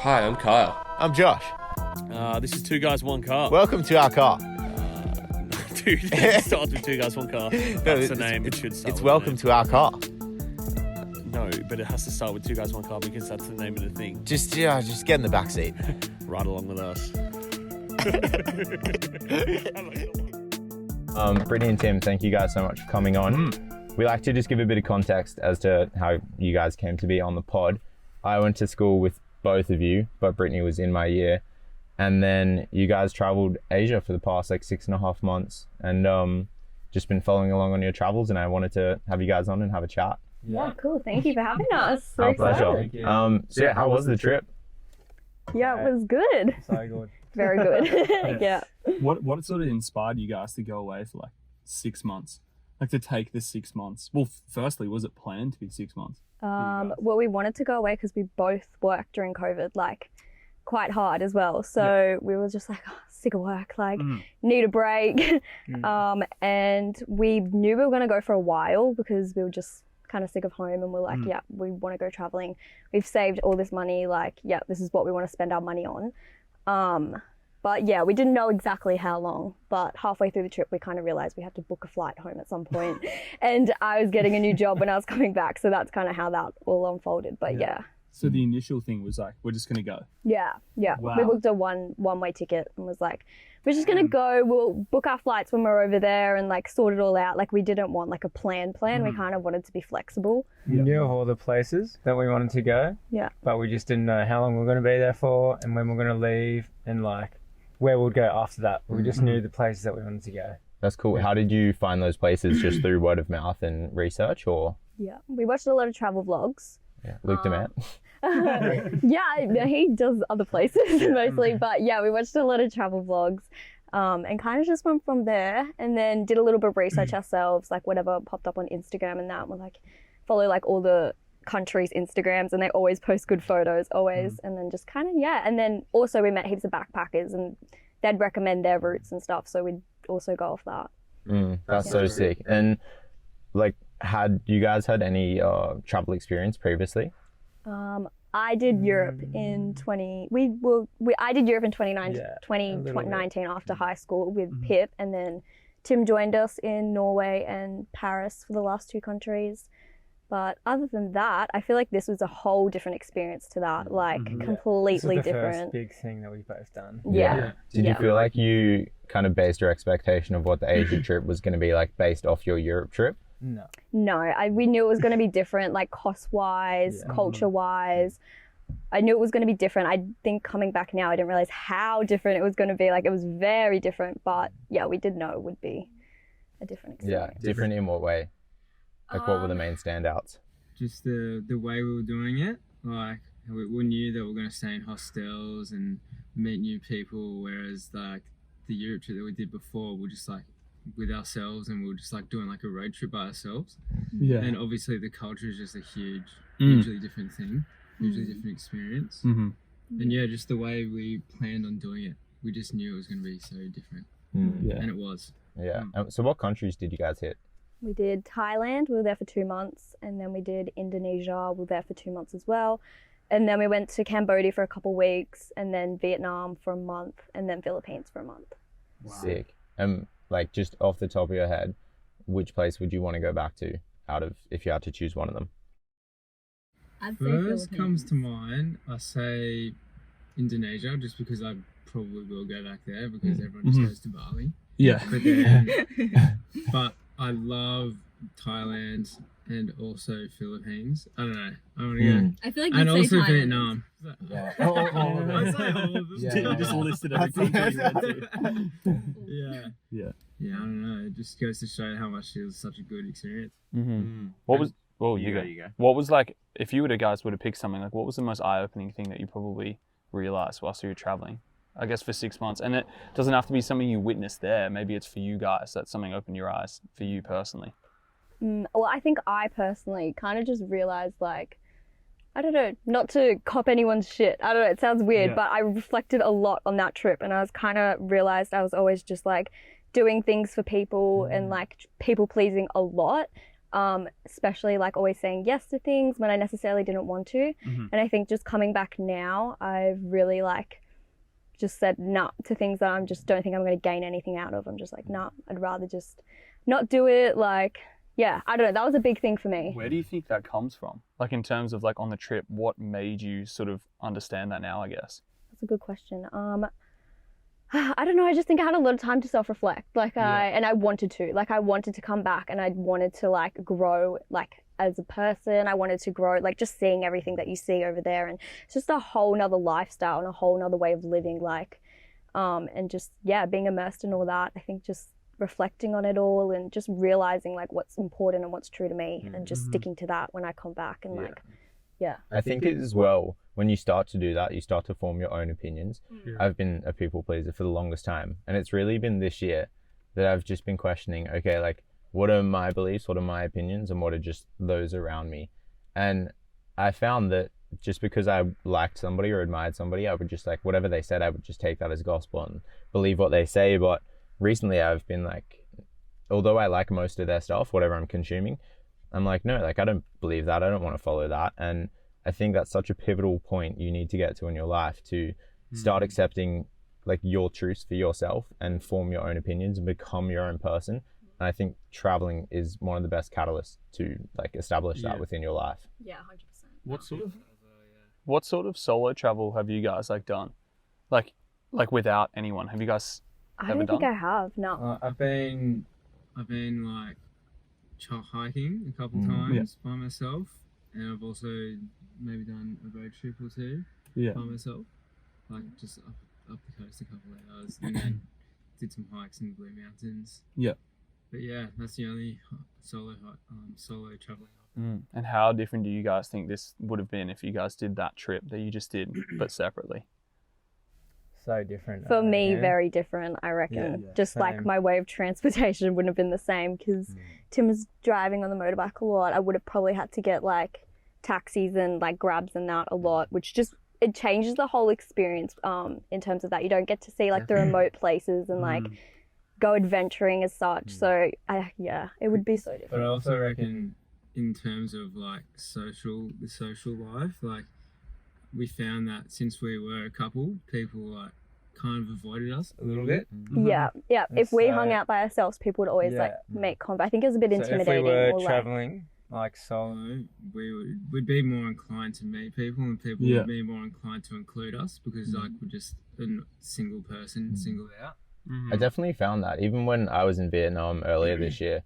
Hi, I'm Kyle. I'm Josh. This is Two Guys, One Car. Welcome to our car. Dude, it starts with Two Guys, One Car. That's the name. It should start It's with welcome the to our car. name. No, but it has to start with Two Guys, One Car because that's the name of the thing. Just get in the back seat. Right along with us. Britney and Tim, thank you guys so much for coming on. We like to just give a bit of context as to how you guys came to be on the pod. I went to school with both of you, but Britney was in my year. And then you guys traveled Asia for the past 6.5 months and just been following along on your travels, and I wanted to have you guys on and have a chat. Yeah, cool. Thank you for having us. Our pleasure. So yeah, how was the trip? Yeah, it was good. So good. Very good. Yeah. What sort of inspired you guys to go away for 6 months? To take the 6 months? Well, firstly, was it planned to be 6 months? Well, we wanted to go away because we both worked during COVID, quite hard as well. So we were just sick of work, need a break. And we knew we were going to go for a while because we were just kind of sick of home, and we're yeah, we want to go traveling. We've saved all this money, yeah, this is what we want to spend our money on. But yeah, we didn't know exactly how long, but halfway through the trip, we kind of realized we had to book a flight home at some point. And I was getting a new job when I was coming back. So that's kind of how that all unfolded. But yeah. So the initial thing was we're just going to go. Yeah. Wow. We booked a one-way ticket and was we're just going to go. We'll book our flights when we're over there and sort it all out. We didn't want a plan. We kind of wanted to be flexible. We knew all the places that we wanted to go. Yeah. But we just didn't know how long we were going to be there for and when we were going to leave and where we'd go after that. We just knew the places that we wanted to go. That's cool. How did you find those places? Just through word of mouth and research, or? Yeah, we watched a lot of travel vlogs. Yeah, Luke Demet. Yeah, he does other places mostly, but yeah, we watched a lot of travel vlogs and kind of just went from there, and then did a little bit of research ourselves, whatever popped up on Instagram and that. We're follow all the countries' Instagrams, and they always post good photos, always. And then just and then also we met heaps of backpackers, and they'd recommend their routes and stuff, so we'd also go off that. That's so sick. And had you guys had any travel experience previously? I did Europe in 2019 after high school with Pip, and then Tim joined us in Norway and Paris for the last 2 countries. But other than that, I feel this was a whole different experience to that, completely this was the different. First big thing that we've both done. Yeah. Did you feel you kind of based your expectation of what the Asia trip was going to be based off your Europe trip? No, we knew it was going to be different, cost-wise, culture-wise. I knew it was going to be different. I think coming back now, I didn't realize how different it was going to be. It was very different, but yeah, we did know it would be a different experience. Yeah, different in what way? What were the main standouts? Just the way we were doing it. We knew that we were going to stay in hostels and meet new people, whereas the Europe trip that we did before, we're just with ourselves, and we were just doing a road trip by ourselves. Yeah. And obviously the culture is just a hugely different thing, hugely different experience. And yeah, just the way we planned on doing it, we just knew it was going to be so different. And it was. Yeah. So what countries did you guys hit? We did Thailand, we were there for 2 months, and then we did Indonesia, we were there for 2 months as well. And then we went to Cambodia for a couple weeks, and then Vietnam for a month, and then Philippines for a month. Wow. Sick. Just off the top of your head, which place would you want to go back to if you had to choose one of them? I'd say First comes to mind, I say Indonesia, just because I probably will go back there because everyone just goes to Bali. Yeah. But I love Thailand and also Philippines. I don't know. I want to go. I feel and also Vietnam. Yeah. I say all of them. You just listed every country you went to. Yeah. Yeah, I don't know. It just goes to show how much it was such a good experience. What was... Well, you go. What was if you guys were to pick something, what was the most eye-opening thing that you probably realised whilst you were travelling? I guess for 6 months. And it doesn't have to be something you witnessed there. Maybe it's for you guys. That's something opened your eyes for you personally. Well, I think I personally kind of just realised, I don't know, not to cop anyone's shit. I don't know, it sounds weird, but I reflected a lot on that trip, and I was kind of realised I was always just doing things for people and people pleasing a lot. especially like always saying yes to things when I necessarily didn't want to. And I think just coming back now, I've really like just said nah to things that I'm just don't think I'm going to gain anything out of. I'm just like, nah, I'd rather just not do it. Like, yeah, I don't know. That was a big thing for me. Where do you think that comes from? Like in terms of like on the trip, what made you sort of understand that now, I guess? That's a good question. I don't know. I just think I had a lot of time to self-reflect. Like I wanted to come back and I wanted to like grow like as a person. I wanted to grow, like just seeing everything that you see over there. And it's just a whole nother lifestyle and a whole nother way of living, like, and just, yeah, being immersed in all that. I think just reflecting on it all and just realizing like what's important and what's true to me and just sticking to that when I come back and like, yeah. I think it as well, when you start to do that, you start to form your own opinions. I've been a people pleaser for the longest time. And it's really been this year that I've just been questioning, okay, like, what are my beliefs? What are my opinions? And what are just those around me? And I found that just because I liked somebody or admired somebody, I would just like, whatever they said, I would just take that as gospel and believe what they say. But recently I've been like, although I like most of their stuff, whatever I'm consuming, I'm like, no, like I don't believe that. I don't want to follow that. And I think that's such a pivotal point you need to get to in your life to start accepting like your truths for yourself and form your own opinions and become your own person. And I think traveling is one of the best catalysts to like establish that within your life. Yeah, 100%. What sort of solo travel have you guys like done? Like without anyone? Have you guys I don't think I have, no. I've been like hiking a couple times by myself, and I've also maybe done a road trip or two by myself, like just up the coast a couple of hours, and then did some hikes in the Blue Mountains. Yeah. But yeah, that's the only solo traveling. And how different do you guys think this would have been if you guys did that trip that you just did, but separately? So different. For me, very different, I reckon. Just same. like my way of transportation wouldn't have been the same because Tim was driving on the motorbike a lot. I would have probably had to get like taxis and like grabs and that a lot, which just, it changes the whole experience in terms of that. You don't get to see like the remote places and like go adventuring as such. So it would be so different. But I also reckon in terms of like the social life, like we found that since we were a couple, people like kind of avoided us a little bit. Yeah. If we hung out by ourselves, people would always like make convo. I think it was a bit intimidating. If we were traveling like solo, we'd be more inclined to meet people, and people would be more inclined to include us because like we're just a single person, singled out. I definitely found that. Even when I was in Vietnam earlier this year,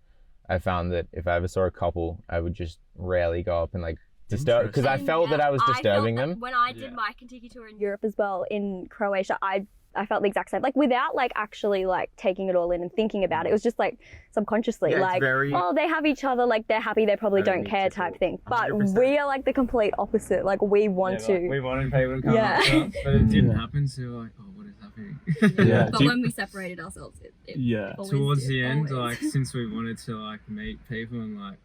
I found that if I ever saw a couple, I would just rarely go up and like disturb, because I felt that I was disturbing them. When I did my Kentucky tour in Europe as well, in Croatia, I felt the exact same. Like without like actually like taking it all in and thinking about it. It was just like subconsciously like, oh, they have each other, like they're happy, they probably don't care type thing. But 100%. We are like the complete opposite. Like we want to. Like, we wanted people to come up to us, but it didn't happen. So like, oh, what is happening? But when we separated ourselves, it towards the end, like since we wanted to like meet people and like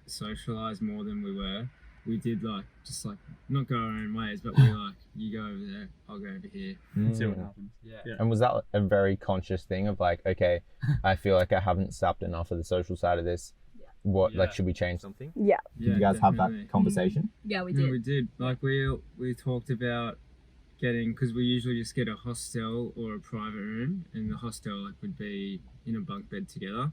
socialize more than we were, we did like just like not go our own ways, but we like, you go over there, I'll go over here, see what happens. And was that a very conscious thing of like, okay, I feel like I haven't sapped enough of the social side of this. What like, should we change something? Yeah. Did you guys have that conversation? Yeah, we did. We did. Like we talked about getting, because we usually just get a hostel or a private room, and the hostel like would be in a bunk bed together,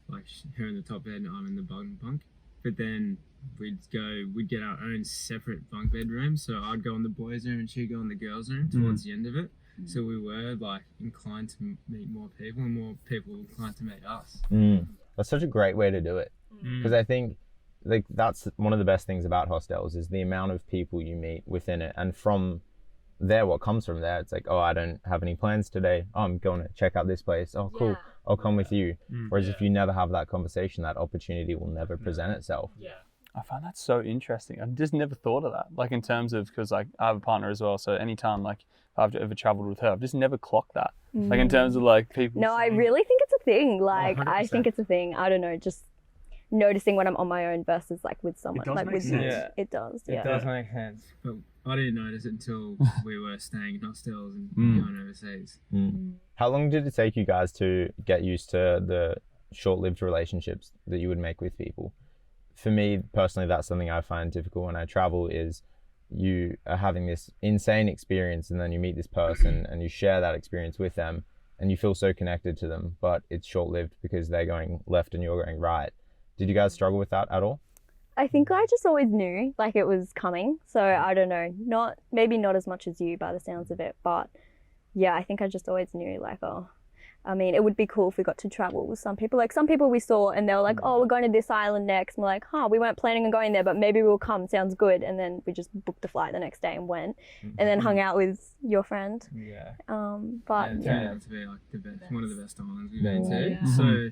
like her in the top bed and I'm in the bunk. But then we'd get our own separate bunk bedroom. So I'd go in the boys' room and she'd go in the girls' room towards the end of it. So we were like inclined to meet more people, and more people were inclined to meet us. That's such a great way to do it, because I think like that's one of the best things about hostels is the amount of people you meet within it, and from there, what comes from there, it's like, oh, I don't have any plans today. Oh, I'm going to check out this place. Oh, cool. I'll come with you. Whereas if you never have that conversation, that opportunity will never present itself. I find that so interesting. I've just never thought of that. Like in terms of, because like I have a partner as well, so anytime like I've ever traveled with her, I've just never clocked that. Like in terms of like people. No, I really think it's a thing. Like 100%. I think it's a thing. I don't know, just noticing when I'm on my own versus like with someone. Like with you. It does. It does make sense. But I didn't notice it until we were staying in hostels and going overseas. How long did it take you guys to get used to the short-lived relationships that you would make with people? for me personally, that's something I find difficult when I travel is you are having this insane experience and then you meet this person and you share that experience with them and you feel so connected to them, but it's short-lived because they're going left and you're going right. Did you guys struggle with that at all? I think I just always knew like it was coming. So I don't know, maybe not as much as you by the sounds of it, but yeah, I think I just always knew like, oh, I mean, it would be cool if we got to travel with some people. Like some people we saw and they were like, oh, we're going to this island next. And we're like, we weren't planning on going there, but maybe we'll come. Sounds good. And then we just booked a flight the next day and went and then hung out with your friend. Yeah. But it turned out to be like the best, one of the best islands we've been to. So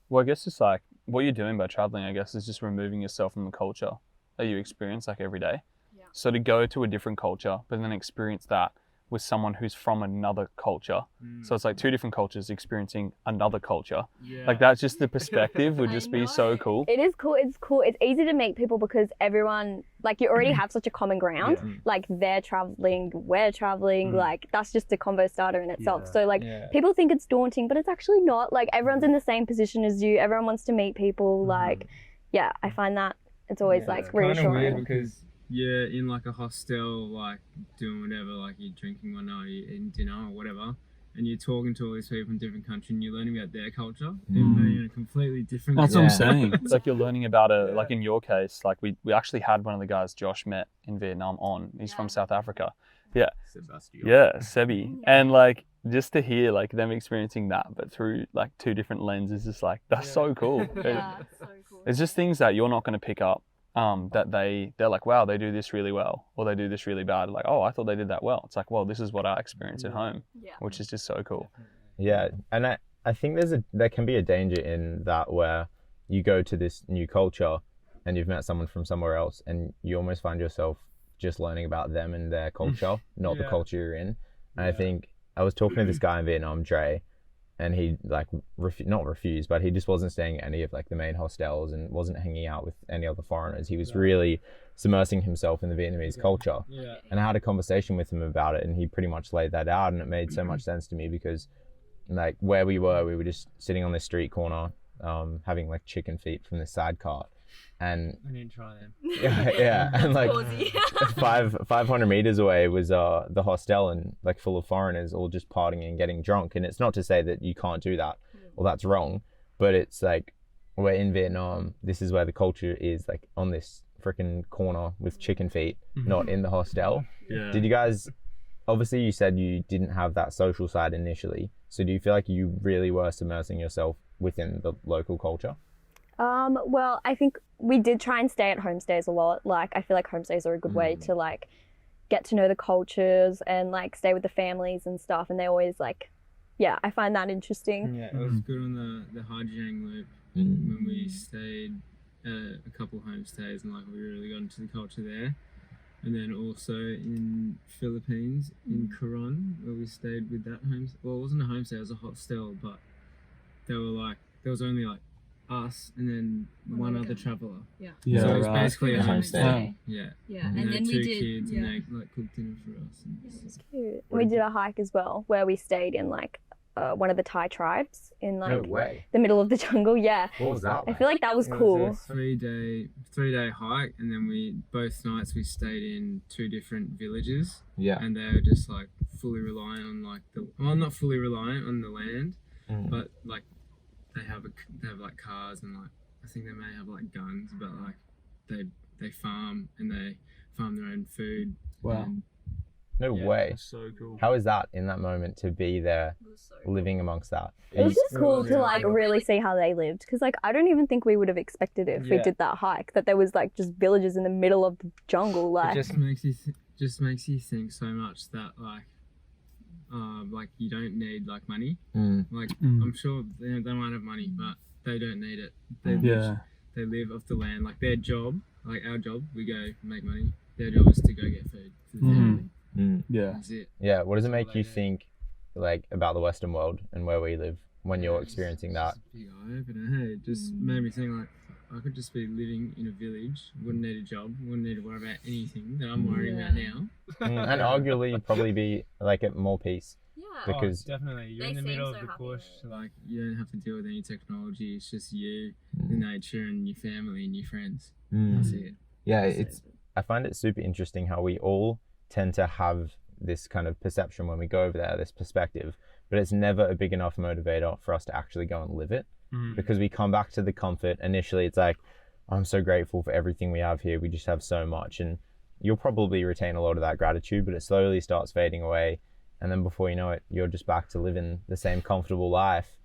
Well, I guess it's like what you're doing by traveling, I guess, is just removing yourself from the culture that you experience like every day. Yeah. So to go to a different culture, but then experience that with someone who's from another culture. So it's like two different cultures experiencing another culture. Yeah. Like that's just the perspective would just be so cool. it is cool. It's cool. It's easy to meet people because everyone, like you already have such a common ground. Like they're traveling, we're traveling. Like that's just a convo starter in itself. So like people think it's daunting, but it's actually not. Like everyone's in the same position as you. Everyone wants to meet people. Like, yeah, I find that it's always like reassuring. Kind of weird because you're in like a hostel, like doing whatever, like you're drinking one night, you're eating dinner or whatever, and you're talking to all these people in different countries and you're learning about their culture, even though you're in a completely different That's culture. what I'm saying. It's like you're learning about like in your case, like we actually had one of the guys Josh met in Vietnam on. He's from South Africa. Yeah. Sebastian. Yeah, Sebi. And like just to hear like them experiencing that, but through like two different lenses, is like that's so cool. Yeah, it's so cool. It's just things that you're not going to pick up. That they're like, wow, they do this really well, or they do this really bad. Like, oh, I thought they did that well. It's like, well, this is what I experience at home, which is just so cool. Yeah, and I think there can be a danger in that where you go to this new culture and you've met someone from somewhere else and you almost find yourself just learning about them and their culture, not the culture you're in. And I think I was talking to this guy in Vietnam, Dre, and he like not refused, but he just wasn't staying at any of like the main hostels and wasn't hanging out with any other foreigners. He was really submersing himself in the Vietnamese culture. And I had a conversation with him about it and he pretty much laid that out, and it made so much sense to me because like where we were just sitting on this street corner having like chicken feet from this side cart. And I didn't try them. yeah, and like 500 meters away was the hostel, and like full of foreigners all just partying and getting drunk. And it's not to say that you can't do that or that's wrong, but it's like we're in Vietnam. This is where the culture is, like on this freaking corner with chicken feet, not in the hostel. Did you guys? Obviously, you said you didn't have that social side initially. So do you feel like you really were submersing yourself within the local culture? Well, I think we did try and stay at homestays a lot. Like, I feel like homestays are a good way to like get to know the cultures and like stay with the families and stuff. And they always like, yeah, I find that interesting. Yeah, it was good on the Hajiang Loop when we stayed a couple homestays and like we really got into the culture there. And then also in Philippines, in Coron, where we stayed with that homestay. Well, it wasn't a homestay, it was a hostel, but they were like, there was only like us and then one other traveller. Yeah, so it was right. basically a homestay. Yeah. And And then two we did. kids and they like cooked dinner for us. And It's cute. We did a hike as well where we stayed in like one of the Thai tribes in like way. the middle of the jungle. Yeah. What was that I feel like that was cool. It was a three-day hike, and then both nights we stayed in two different villages. Yeah. And they were just like fully reliant on like not fully reliant on the land, but like they have like cars and like I think they may have like guns, but like they farm and they farm their own food. Wow. And No way. So cool. How is that in that moment to be there living amongst that? It was just cool to like really see how they lived because like I don't even think we would have expected it if we did that hike, that there was like just villages in the middle of the jungle. Like it just makes you think so much that like you don't need like money. Like I'm sure they might have money, but they don't need it. They live off the land. Like their job, like our job, we go make money. Their job is to go get food for the family. Yeah. That's it. Yeah. What does it make you think like about the Western world and where we live when you're experiencing that? Big eye opener. Hey, it just made me think like I could just be living in a village, wouldn't need a job, wouldn't need to worry about anything that I'm worrying about now. And arguably you'd probably be like at more peace. because definitely. You're in the middle of the bush. Like, you don't have to deal with any technology. It's just you, the nature, and your family and your friends. That's it. Yeah, I find it super interesting how we all tend to have this kind of perception when we go over there, this perspective, but it's never a big enough motivator for us to actually go and live it, because we come back to the comfort. Initially, it's like, I'm so grateful for everything we have here. We just have so much, and you'll probably retain a lot of that gratitude, but it slowly starts fading away. And then before you know it, you're just back to living the same comfortable life.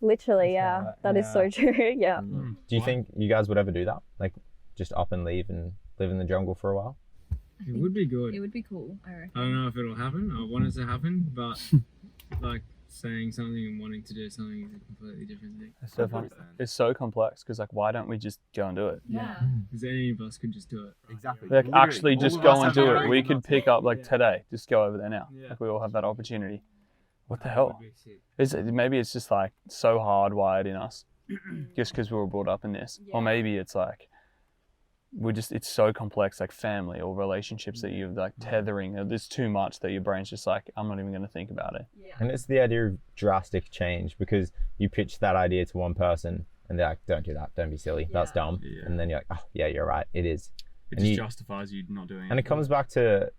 Literally, yeah. That is so true, yeah. Do you think you guys would ever do that? Like, just up and leave and live in the jungle for a while? It would be good. It would be cool, I reckon. I don't know if it'll happen. I want it to happen, but like saying something and wanting to do something is a completely different thing. It's so fun. It's so complex because like, why don't we just go and do it? Yeah. Because any of us could just do it. Exactly. Like, Literally, actually all just of go us and have do our it. own We could nuts. pick up like today. Just go over there now. Like, we all have that opportunity. What the hell? Maybe it's just like so hardwired in us, just because we were brought up in this, or maybe it's like it's so complex, like family or relationships that you're like tethering. There's too much that your brain's just like, I'm not even going to think about it. And it's the idea of drastic change, because you pitch that idea to one person and they're like, don't do that, don't be silly, that's dumb. And then you're like, oh yeah, you're right, it is. It just justifies you not doing it. And it comes back to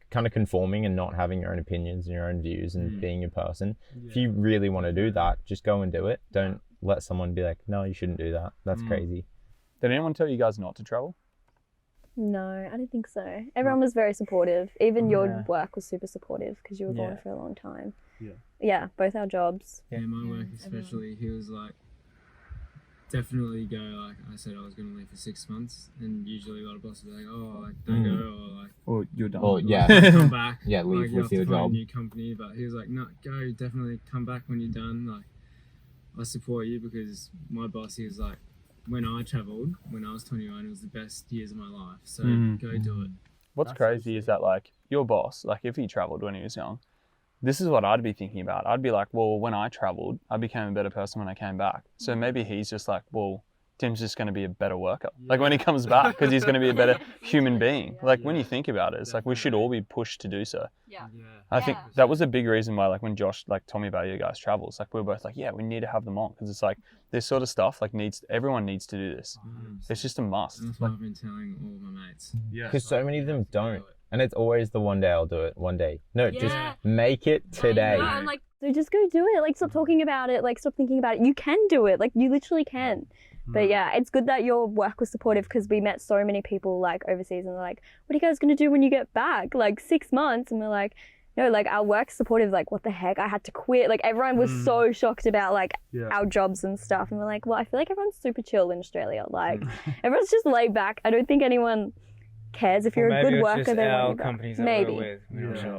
kind of conforming and not having your own opinions and your own views and being your person. If you really want to do that, just go and do it. Don't let someone be like, no, you shouldn't do that, that's crazy. Did anyone tell you guys not to travel? No, I don't think so. Everyone was very supportive. Even your work was super supportive because you were gone for a long time. Yeah, both our jobs. Yeah, my work especially, he was like, definitely go. Like I said, I was going to leave for 6 months, and usually a lot of bosses are like, oh, like don't go, or like, Or you're done. Or like, come back. Yeah, leave like, you with have to your find job. a new company. But he was like, no, go, definitely come back when you're done. Like, I support you, because my boss, he was like, when I travelled, when I was 21, it was the best years of my life. So go do it. What's crazy is that like your boss, like if he traveled when he was young, this is what I'd be thinking about. I'd be like, well, when I traveled, I became a better person when I came back. So maybe he's just like, well, Tim's just going to be a better worker. Like when he comes back, because he's going to be a better human being. Like when you think about it, it's like we should all be pushed to do so. Yeah. I think that was a big reason why, like when Josh like told me about you guys' travels, like we were both like, yeah, we need to have them on, because it's like this sort of stuff like everyone needs to do this. It's just a must. That's what I've been telling all of my mates. Because so many of them don't. And it's always the one day I'll do it, one day. No, just make it today. I'm like, So just go do it. Like, stop talking about it. Like, stop thinking about it. You can do it. Like, you literally can. But yeah, it's good that your work was supportive, because we met so many people like overseas and they're like, what are you guys going to do when you get back? Like 6 months. And we're like, no, like our work's supportive. Like, what the heck? I had to quit. Like everyone was so shocked about like our jobs and stuff. And we're like, well, I feel like everyone's super chill in Australia. Like everyone's just laid back. I don't think anyone cares if you're a good worker. They want you back. Maybe.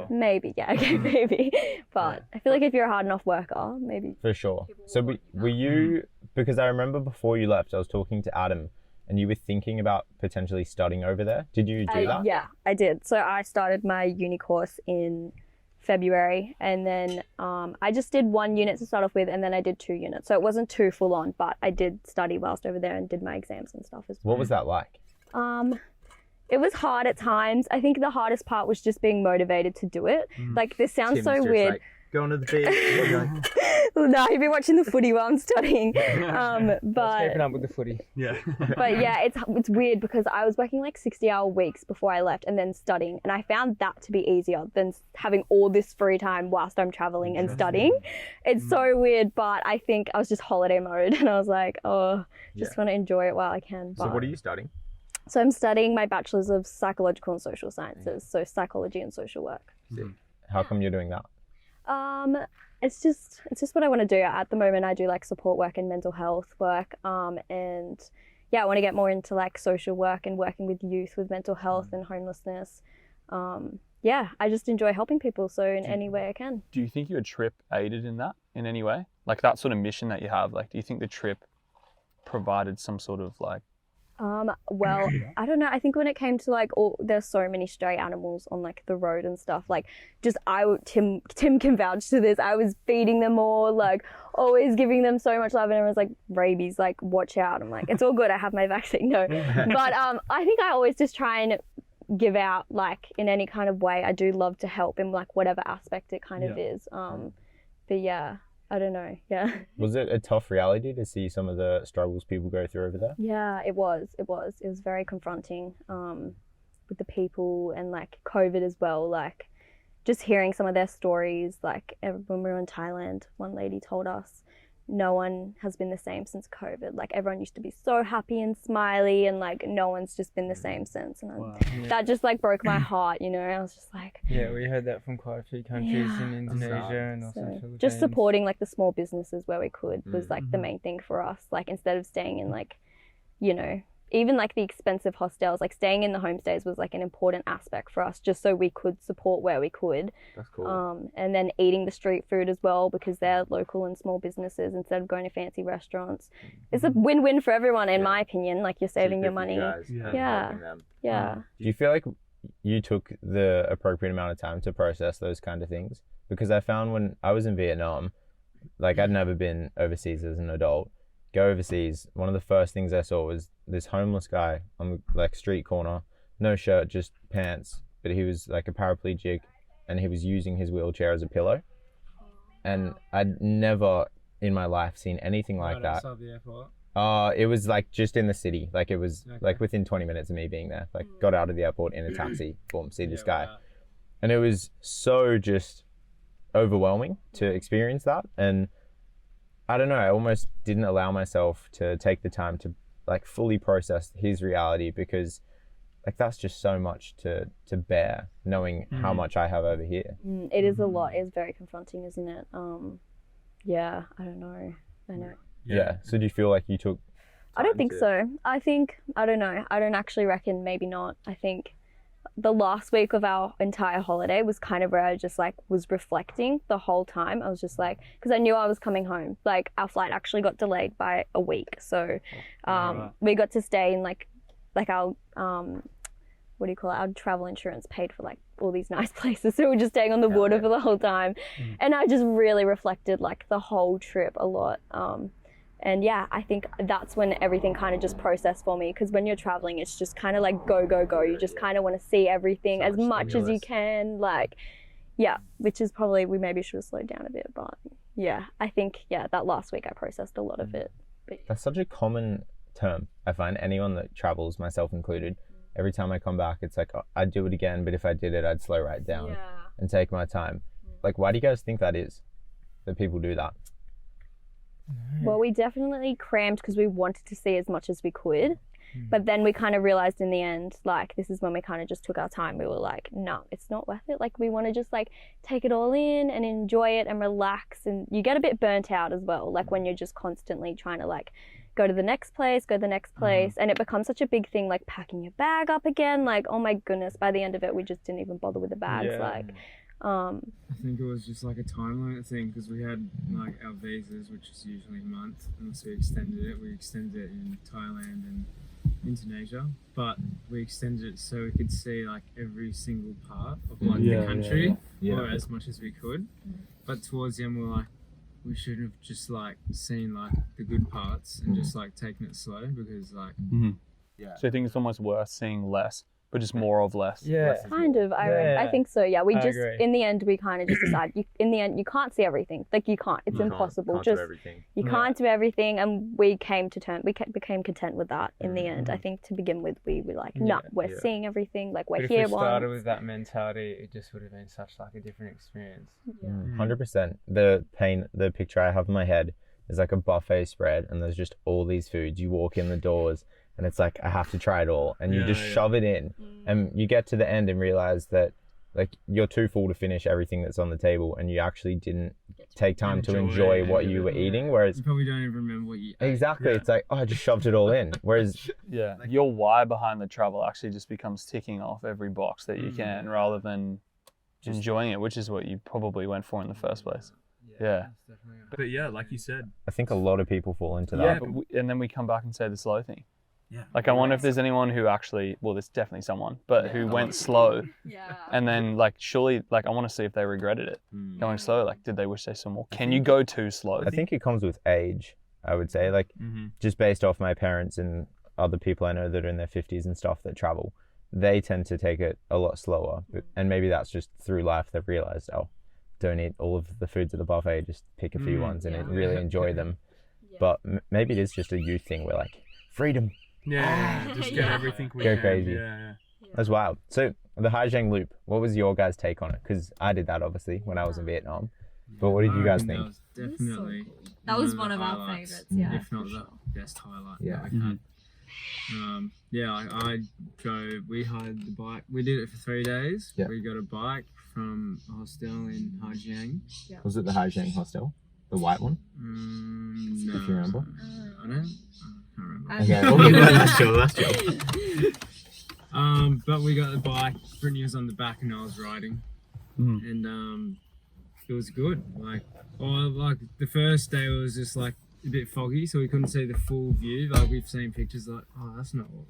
Maybe, yeah, okay, maybe. But I feel like if you're a hard enough worker, maybe. For sure. So were you, because I remember before you left, I was talking to Adam and you were thinking about potentially studying over there. Did you do that? Yeah, I did. So I started my uni course in February, and then I just did 1 unit to start off with, and then I did 2 units. So it wasn't too full on, but I did study whilst over there and did my exams and stuff as well. What was that like? It was hard at times. I think the hardest part was just being motivated to do it. Like, this sounds so weird. Like, going to the beach. No, you've been watching the footy while I'm studying. Keeping But up with the footy. but yeah, it's weird because I was working like 60-hour weeks before I left and then studying. And I found that to be easier than having all this free time whilst I'm traveling and studying. It's so weird, but I think I was just holiday mode and I was like, oh, just want to enjoy it while I can. So what are you studying? So I'm studying my Bachelor's of Psychological and Social Sciences, so psychology and social work. How come you're doing that? It's just what I want to do. At the moment, I do like support work and mental health work, and yeah, I want to get more into like social work and working with youth with mental health and homelessness. Yeah, I just enjoy helping people, so in any way I can. Do you think your trip aided in that in any way? Like that sort of mission that you have, like do you think the trip provided some sort of like well, I don't know. I think when it came to like there's so many stray animals on like the road and stuff. Like, just Tim can vouch to this. I was feeding them all, like always giving them so much love, and everyone's like, rabies, like watch out. I'm like, it's all good. I have my vaccine. No, but I think I always just try and give out like in any kind of way. I do love to help in like whatever aspect it kind of is. But yeah, I don't know. Yeah. Was it a tough reality to see some of the struggles people go through over there? Yeah, it was very confronting with the people, and like COVID as well, like just hearing some of their stories. Like when we were in Thailand, one lady told us no one has been the same since COVID. Like everyone used to be so happy and smiley, and like no one's just been the same since. And that just like broke my heart, you know. I was just like, yeah, we heard that from quite a few countries in Indonesia and also Philippines. Just supporting like the small businesses where we could was like the main thing for us. Like instead of staying in like, you know, even like the expensive hostels, like staying in the homestays was like an important aspect for us, just so we could support where we could. That's cool. And then eating the street food as well, because they're local and small businesses instead of going to fancy restaurants. It's a win-win for everyone, in my opinion. Like you're saving your money. Yeah. Do you feel like you took the appropriate amount of time to process those kind of things? Because I found when I was in Vietnam, like I'd never been overseas as an adult. Go overseas, one of the first things I saw was this homeless guy on the like street corner, no shirt, just pants, but he was like a paraplegic and he was using his wheelchair as a pillow. And I'd never in my life seen anything like that. Outside the airport? It was like just in the city, like it was like within 20 minutes of me being there. Like got out of the airport in a taxi, boom, see this guy. And it was so just overwhelming to experience that. And I don't know, I almost didn't allow myself to take the time to like fully process his reality, because like that's just so much to bear, knowing how much I have over here. It is a lot. It's very confronting, isn't it? Yeah, I don't know. I know. Yeah. So do you feel like you took I don't think so. I don't know. I don't actually reckon, maybe not. I think the last week of our entire holiday was kind of where I just like was reflecting the whole time. I was just like, because I knew I was coming home. Like our flight actually got delayed by a week, so we got to stay in like our what do you call it? Our travel insurance paid for like all these nice places, so we were just staying on the water for the whole time. And I just really reflected like the whole trip a lot. And yeah, I think that's when everything kind of just processed for me, because when you're traveling, it's just kind of like go, go, go. You just kind of want to see everything as much as you can. Like, yeah, which is probably, we maybe should have slowed down a bit. But yeah, I think, yeah, that last week I processed a lot of it. But that's such a common term. I find anyone that travels, myself included, every time I come back, it's like, oh, I'd do it again. But if I did it, I'd slow right down and take my time. Like, why do you guys think that is, that people do that? Well, we definitely crammed because we wanted to see as much as we could. But then we kind of realized in the end, like, this is when we kind of just took our time. We were like, no, it's not worth it. Like, we want to just like take it all in and enjoy it and relax. And you get a bit burnt out as well, like when you're just constantly trying to like go to the next place, and it becomes such a big thing, like packing your bag up again. Like, oh my goodness, by the end of it, we just didn't even bother with the bags. I think it was just like a time limit thing, because we had like our visas, which is usually a month, unless we extended it. We extended it in Thailand and Indonesia, but we extended it so we could see like every single part of like the country, or as much as we could. But towards the end, we were like, we should have just like seen like the good parts and just like taken it slow, because like So I think it's almost worth seeing less, but just more of less. Yeah. Kind of. I think so. Yeah. We I just, agree. in the end, we kind of just decided, in the end, you can't see everything. Like you can't, it's impossible. Can't just, do everything. you can't do everything. And we became content with that in the end. I think to begin with, we were like, no, we're seeing everything. Like we're But if here we started once. with that mentality, it just would have been such like a different experience. 100%. The picture I have in my head is like a buffet spread, and there's just all these foods. You walk in the doors, and it's like, I have to try it all. And you just shove it in. And you get to the end and realize that like you're too full to finish everything that's on the table, and you actually didn't take time to enjoy what you were eating. Whereas you probably don't even remember what you ate. exactly, it's like, oh, I just shoved it all in. Whereas Your why behind the travel actually just becomes ticking off every box that you can, rather than enjoying it, which is what you probably went for in the first place. Yeah. But yeah, like you said. I think a lot of people fall into that. And then we come back and say the slow thing. Yeah. Like I wonder if there's anyone who actually, well, there's definitely someone, but who went slow. And then like, surely, like I want to see if they regretted it going slow. Like, did they wish they saw more? Can you go too slow? I think it comes with age, I would say, like just based off my parents and other people I know that are in their 50s and stuff that travel. they tend to take it a lot slower. And maybe that's just through life they've realized, oh, don't eat all of the foods at the buffet, just pick a few ones and really enjoy them. But maybe it is just a youth thing where like, freedom. Yeah, just get everything we Go can. crazy. Yeah. That's wild. So the Haijiang Loop, what was your guys' take on it? Because I did that obviously when I was in Vietnam. But what did you guys think? That was definitely That was one the of our highlights, favourites, yeah. if not the best highlight. Yeah. that we had. I drove. We hired the bike. We did it for 3 days. Yeah. We got a bike from a hostel in Haijiang. Was it the Haijiang hostel? The white one? No, If you remember. I can't remember. Okay, that's chill. But we got the bike. Brittany was on the back and I was riding, and it was good. Like the first day was just like a bit foggy, so we couldn't see the full view. Like we've seen pictures, like that's not what.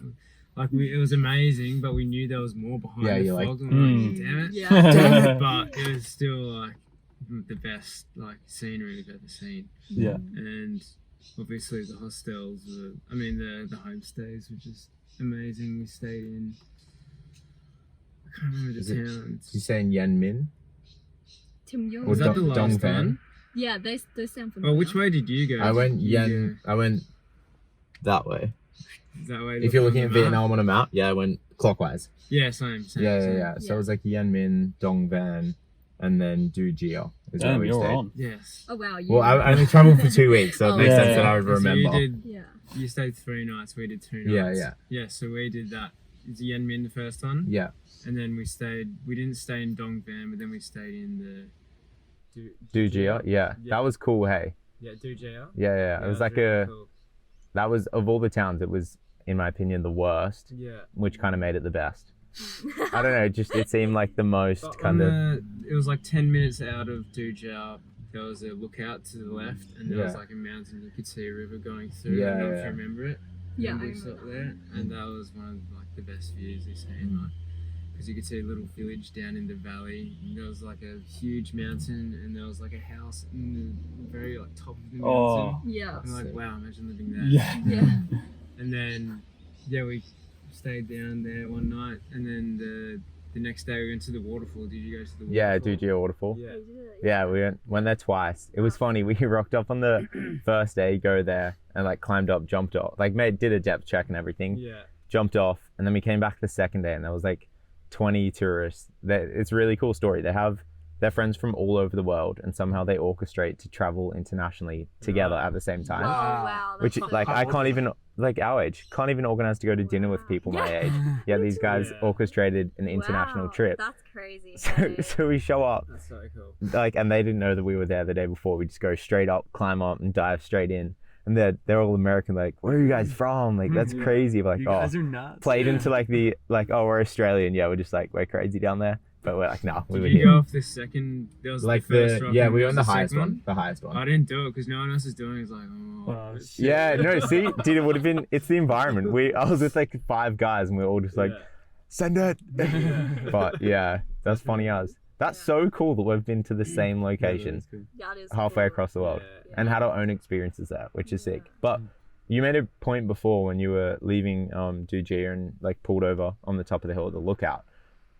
It was amazing, but we knew there was more behind the fog. And damn it! Yeah. But it was still like the best scenery we've ever seen. Yeah. And obviously the hostels were, the homestays were just amazing. We stayed in, I can't remember the town. You saying Yen Min? Tim Yo. Or Was that the Dong last Van? one? Yeah, they sound familiar. Oh, which way did you go? I went You I went that way. go- that way. If you're looking at on the map? Vietnam on a map, I went clockwise. Yeah, same. Yeah. So it was like Yen Min, Dong Van, and then Du Gio is where Damn, we you're stayed. on. Yes. Oh wow. Well, I only travelled for 2 weeks, so it Oh, makes yeah, sense that I would So remember. Yeah. You stayed 3 nights. We did 2 Yeah, nights. yeah. Yeah, so we did that. It's Yen Min the first one, Yeah. and then we didn't stay in Dong Van, but then we stayed in the Du Gio, yeah. That was cool, hey. Yeah, Du Gio. Yeah. It was like really cool. that was, of all the towns, it was, in my opinion, the worst, Yeah. which kind of made it the best. I don't know, it seemed like the most But kind of... it was like 10 minutes out of Du Gio. There was a lookout to the left, and there was Yeah. like a mountain. You could see a river going through. Yeah, I don't know if yeah. you remember it. Yeah, And I we stopped there, and that was one of the best views we've seen. Because you could see a little village down in the valley. And there was like a huge mountain, and there was like a house in the very top of the mountain. Oh. Yeah. I'm like, wow, imagine living there. Yeah. Yeah. And then, we stayed down there one night, and then the next day we went to the waterfall. Did you go to the waterfall? Yeah, Du Gio waterfall. Yeah. Yeah, we went there twice. It was funny. We rocked up on the first day, go there, and climbed up, jumped off. Did a depth check and everything. Yeah. Jumped off, and then we came back the second day, and there was 20 tourists. It's a really cool story. They're friends from all over the world, and somehow they orchestrate to travel internationally together at the same time. Oh wow. Which That's I can't even, our age, can't even organize to go to dinner with people my age. Yeah, these guys orchestrated an international trip. That's crazy. So we show up, That's so cool. and they didn't know that we were there the day before. We just go straight up, climb up, and dive straight in. And they're all American, where are you guys from? That's crazy. We're You guys are nuts. played into we're Australian. Yeah, we're just we're crazy down there. But we're nah, we were Did you here. go off the second? There was the first rock, and we there were on was the highest second one. The highest one. I didn't do it because no one else is doing it. It's like, Oh, shit. Yeah, no, see, dude, it would have been, it's the environment. I was with 5 guys and we were all just send it. But yeah, that's funny as. That's so cool that we've been to the same location That is halfway cool. across the world Yeah. and had our own experiences there, which is sick. But you made a point before when you were leaving Du Gio and pulled over on the top of the hill at the lookout.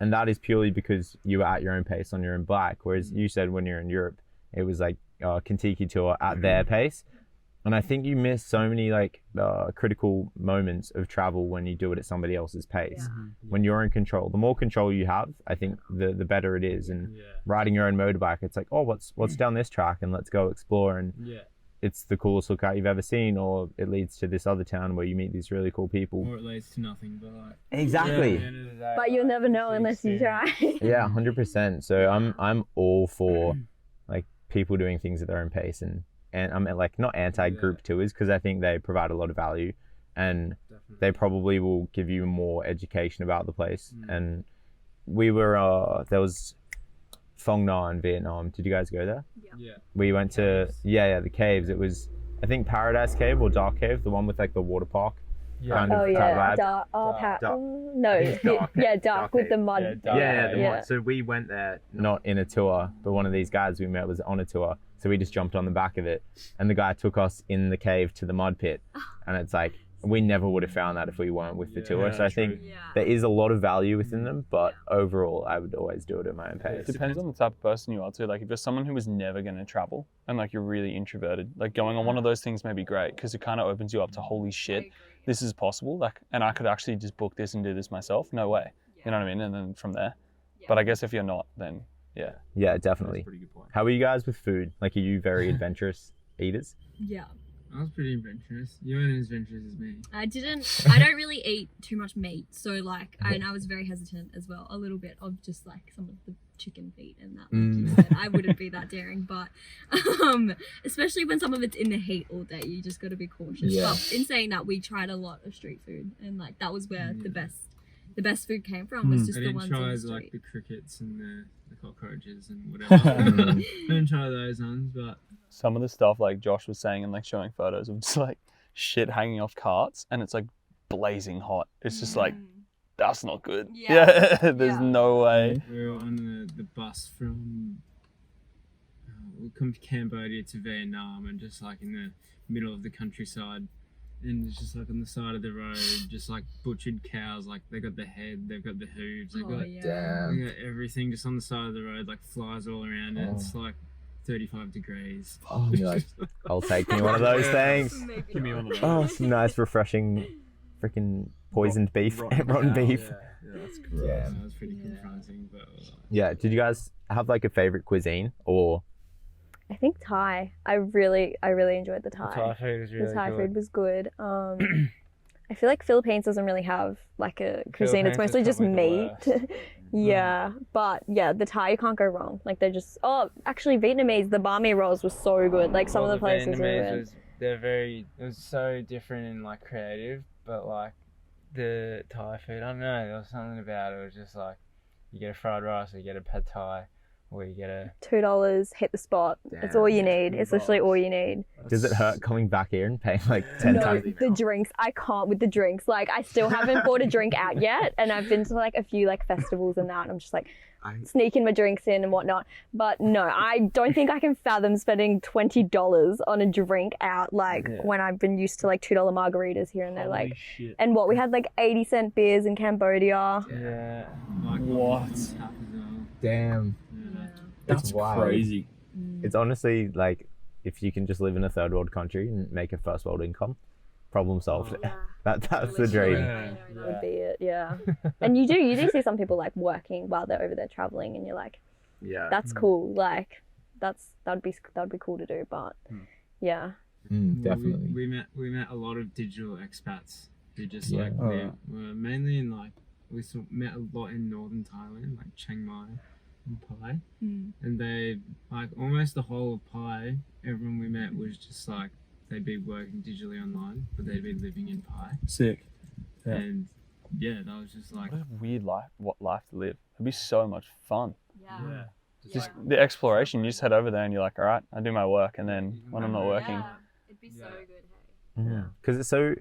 And that is purely because you were at your own pace on your own bike. Whereas you said when you're in Europe, it was Kentucky tour at their pace. And I think you miss so many critical moments of travel when you do it at somebody else's pace. When you're in control, the more control you have, I think the better it is. And riding your own motorbike, it's what's down this track, and let's go explore. And it's the coolest lookout you've ever seen, or it leads to this other town where you meet these really cool people. or it leads to nothing. But Exactly. at the end of the day, But you'll never know unless you try. Yeah, 100%. So I'm all for people doing things at their own pace, and I'm not anti-group tours, because I think they provide a lot of value, and they probably will give you more education about the place. And we were there was Phong Nha in Vietnam. Did you guys go there? Yeah. We went to the caves. It was, I think, Paradise Cave or Dark Cave, the one with the water park. Kind of Oh type yeah, vibe. dark. Dark. No, It's dark. dark Dark with the cave. mud. Yeah, the Yeah. one. So we went there not in a tour, but one of these guys we met was on a tour. So we just jumped on the back of it, and the guy took us in the cave to the mud pit, and it's we never would have found that if we weren't with the tour. So I think Yeah. there is a lot of value within them, but overall, I would always do it at my own It pace. depends on the type of person you are too. Like if you're someone who was never going to travel and like you're really introverted, like going on one of those things may be great because it kind of opens you up to holy shit, this is possible. Like, and I could actually just book this and do this myself. No way. You know what I mean? And then from there. But I guess if you're not, then yeah. Yeah, definitely. Pretty good point. How are you guys with food? Like, are you very adventurous eaters? Yeah. I was pretty adventurous. You weren't as adventurous as me. I don't really eat too much meat. So like, and I was very hesitant as well. A little bit of just like some of the chicken feet and that. Like you said, I wouldn't be that daring, but especially when some of it's in the heat all day, you just got to be cautious. Yeah. But in saying that, we tried a lot of street food, and like that was where the best food came from. Was just I the didn't ones try in the like street. the crickets and the cockroaches and whatever. I didn't try those ones, but Some of the stuff like Josh was saying and like showing photos of just like shit hanging off carts and it's like blazing hot. It's just like, that's not good. Yeah. There's Yeah. no way. we were on the bus from we come to Cambodia to Vietnam, and just like in the middle of the countryside, and it's just like on the side of the road, just like butchered cows. Like they got the head, they've got the hooves, they've got, yeah. they got everything just on the side of the road, like flies all around it. It's like 35 degrees. Oh, you're like, I'll take me one of those, thanks. Give me one of those. Oh, some nice, refreshing, freaking poisoned beef, rotten beef. Yeah, that's Yeah, Yeah. that was pretty confronting, but Yeah. Did you guys have like a favorite cuisine or? I think Thai. I really enjoyed the Thai. Thai food is really The Thai good. food was good. I feel like Philippines doesn't really have like a cuisine. It's Philippines mostly is just probably the meat. Yeah, but yeah, the Thai, you can't go wrong. Like they're just actually Vietnamese. The banh mi rolls were so good. Like some Well, of the places we Vietnamese went. it was so different and like creative, but like the Thai food, I don't know, there was something about it. It was just like you get a fried rice, or you get a pad Thai, or you get a $2, hit the spot. It's all you need. It's literally all you need. Does it hurt coming back here and paying like 10 No, times? the drinks. I can't with the drinks. Like I still haven't bought a drink out yet, and I've been to like a few like festivals and that. And I'm just like sneaking my drinks in and whatnot. But no, I don't think I can fathom spending $20 on a drink out. Like when I've been used to like $2 margaritas here and there. Like, shit. and what we had like 80-cent beers in Cambodia. yeah. like What? as well. Damn. That's wild. crazy. It's honestly like if you can just live in a third world country and make a first world income, problem solved. That's the dream. Yeah. That would be it, yeah. And you do see some people like working while they're over there traveling, and you're like, Yeah. that's cool. Like, that'd be cool to do. But yeah, Definitely. We met a lot of digital expats who just Yeah. like live, were mainly in like met a lot in northern Thailand, like Chiang Mai and Pai, and they like almost the whole of Pai. Everyone we met was just like they'd be working digitally online, but they'd be living in Pai, Sick. Yeah. and yeah, that was just like What a weird life to live. It'd be so much fun. Yeah. Just the exploration, you just head over there and you're like, all right, I do my work, and then when I'm not working, Yeah. It'd be so good, hey. Because it's so.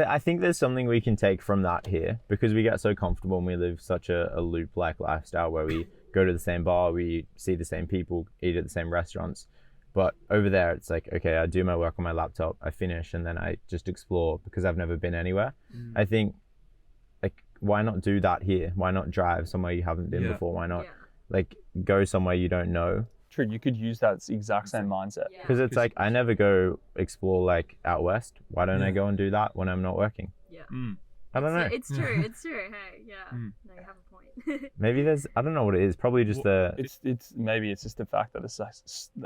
I think there's something we can take from that here because we get so comfortable and we live such a loop-like lifestyle where we go to the same bar, we see the same people, eat at the same restaurants. But over there, it's like, okay, I do my work on my laptop, I finish, and then I just explore because I've never been anywhere. I think, like, why not do that here? Why not drive somewhere you haven't been before? Why not, like, go somewhere you don't know? true, you could use that exact same mindset. Because it's like, I never go explore, like, out west. Why don't I go and do that when I'm not working? Yeah. I don't know. It's true. It's true. Hey, yeah. No, you have a point. Maybe there's, I don't know what it is. Probably just the, It's maybe it's just the fact that it's like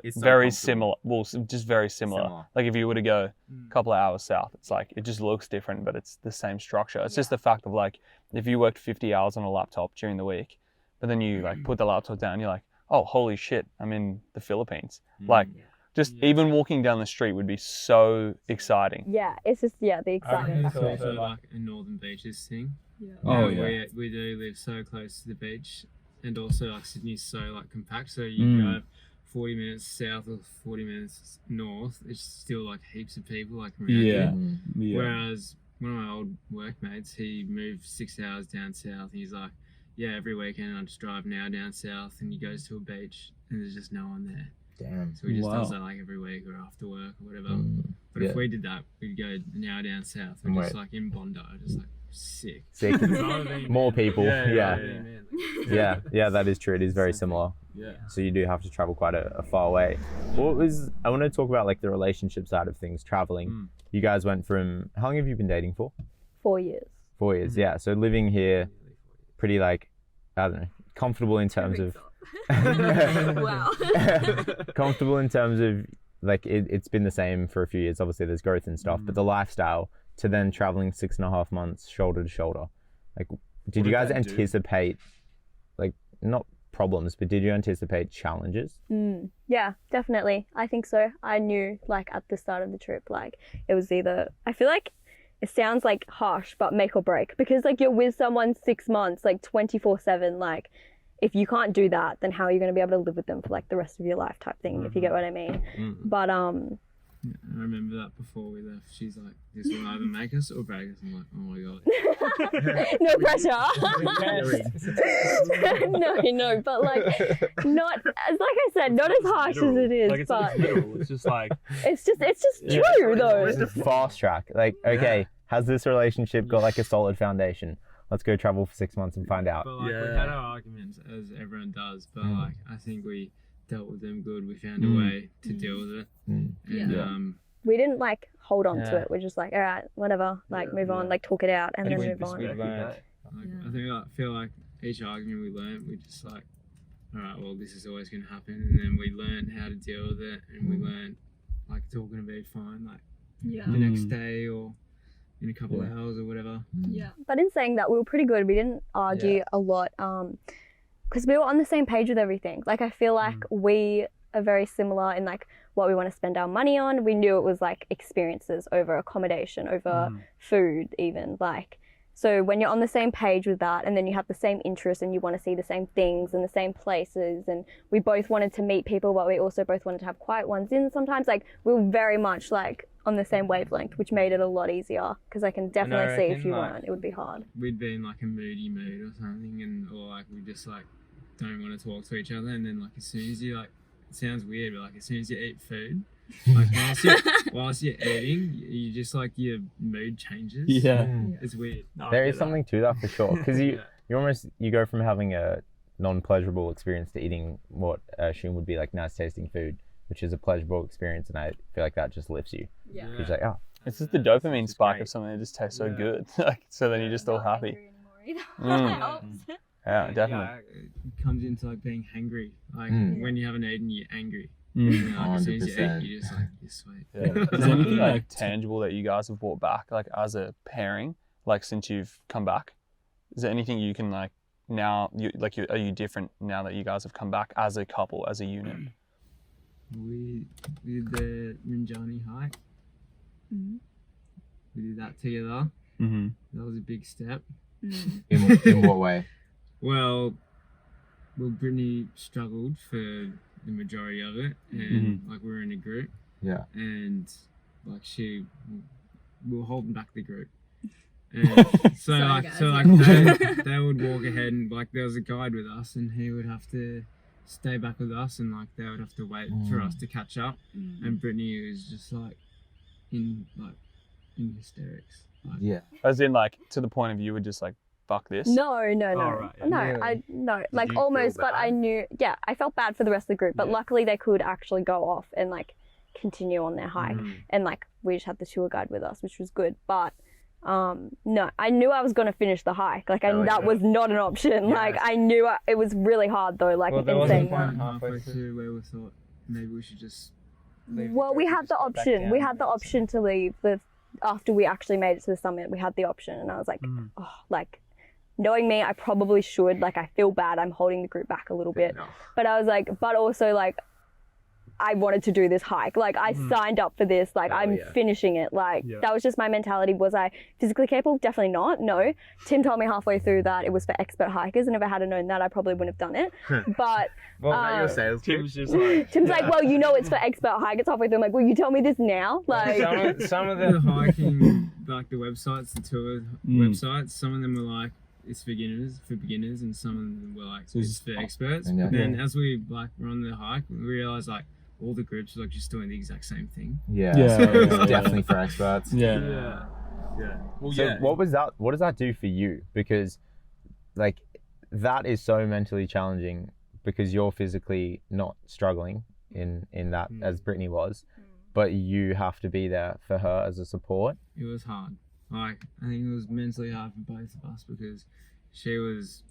It's so very comfortable. similar. Well, just very similar. Like if you were to go a couple of hours south, it's like it just looks different, but it's the same structure. It's just the fact of like if you worked 50 hours on a laptop during the week, but then you like put the laptop down, you're like, oh holy shit, I'm in the Philippines. Like just even walking down the street would be so exciting. Yeah, it's just the excitement It's factor. also like a northern beaches thing. Oh, We do live so close to the beach, and also like Sydney's so like compact. So you drive 40 minutes south or 40 minutes north, it's still like heaps of people like around you. Yeah. Whereas one of my old workmates, he moved 6 hours down south, and he's like, yeah, every weekend I just drive now down south, and he goes to a beach, and there's just no one there. damn. So he just does that like every week or after work or whatever. But Yeah. if we did that, we'd go now down south. We're just like in Bondi, just like sick. Sick. More people. Yeah. Yeah. Yeah, that is true. It is very similar. Yeah. So you do have to travel quite a far way. I want to talk about like the relationship side of things, traveling. You guys went from, how long have you been dating for? 4 years. 4 years, yeah. So living here, pretty like, I don't know, comfortable in terms of, Wow. comfortable in terms of like, it's been the same for a few years. Obviously there's growth and stuff, but the lifestyle to then traveling 6.5 months shoulder to shoulder. Like, did you guys anticipate, like, not problems, but did you anticipate challenges? Yeah, definitely. I think so. I knew like at the start of the trip, like it was either, I feel like it sounds like harsh, but make or break, because like you're with someone 6 months, like 24/7, like if you can't do that, then how are you going to be able to live with them for like the rest of your life type thing, if you get what I mean. But I remember that before we left. She's like, "This will either make us or break us." I'm like, "Oh my god." no pressure. no, but like not as, like I said, not as harsh as it is, Like it's but literal. It's just like it's just true though. Fast track. Like, okay, has this relationship got like a solid foundation? Let's go travel for 6 months and find out. But like we had our arguments, as everyone does. But like I think we dealt with them good. We found a way to deal with it. And we didn't like hold on to it. We're just like, all right, whatever, like move on, like talk it out and then move on. I feel like each argument we learned, we just like, all right, well, this is always going to happen. And then we learned how to deal with it, and we learned like it's all going to be fine, like the next day or in a couple of hours or whatever. But in saying that, we were pretty good. We didn't argue a lot because we were on the same page with everything. Like I feel like we are very similar in like what we want to spend our money on. We knew it was like experiences over accommodation, over food even, like. So when you're on the same page with that, and then you have the same interests and you want to see the same things and the same places, and we both wanted to meet people, but we also both wanted to have quiet ones in sometimes, like we were very much like on the same wavelength, which made it a lot easier, because I can definitely see if you weren't, it would be hard. We'd be in like a moody mood or something, and or like we just like don't want to talk to each other, and then like as soon as you like, it sounds weird, but like as soon as you eat food, like whilst you're eating, you just like your mood changes. It's weird. There is something to that for sure, because you go from having a non-pleasurable experience to eating what I assume would be like nice tasting food, which is a pleasurable experience, and I feel like that just lifts you. You're just like, oh, it's just the dopamine spike of something that just tastes so good. Like, so then you're just all happy. Yeah, definitely. It comes into like being hangry. Like when you haven't eaten, you're angry. You know, like, as soon as you eat, you just like, you're sweet. Is there anything like tangible that you guys have brought back, like as a pairing, like since you've come back? Is there anything you can like now? Are you different now that you guys have come back as a couple, as a unit? We did the Rinjani hike. We did that together. That was a big step. in what way? Well, Brittany struggled for the majority of it, and like we were in a group, and like we were holding back the group, and so they would walk ahead, and like there was a guide with us, and he would have to stay back with us, and like they would have to wait for us to catch up, and Brittany was just like in hysterics. Like, As in like to the point of you were just like, fuck this? No. Right, Like almost, but I knew, I felt bad for the rest of the group, but luckily they could actually go off and like continue on their hike, and like we just had the tour guide with us, which was good, but no, I knew I was going to finish the hike, like that was not an option. Like I knew it was really hard though, like insane. Halfway through where we thought maybe we should just leave. Well, we had the option. We had the option to leave after we actually made it to the summit. We had the option, and I was like, oh, like knowing me, I probably should. Like I feel bad. I'm holding the group back a little bit, but I was like, but also like I wanted to do this hike. Like I signed up for this. Like I'm finishing it. Like that was just my mentality. Was I physically capable? Definitely not. No. Tim told me halfway through that it was for expert hikers, and if I had known that, I probably wouldn't have done it. But your sales Tim's just like, Tim's like, well, you know, it's for expert hikers. Halfway through, I'm like, will you tell me this now? Like some of the hiking, like the websites, the tour websites, some of them were like, it's for beginners, and some of them were like, it's for experts. But then as we like were on the hike, we realized like all the groups were like just doing the exact same thing. Yeah, Yeah, so it's yeah, yeah. definitely for experts. Yeah. Well, So what does that do for you? Because like that is so mentally challenging because you're physically not struggling in that as Britney was, but you have to be there for her as a support. It was hard. Like, I think it was mentally hard for both of us because she was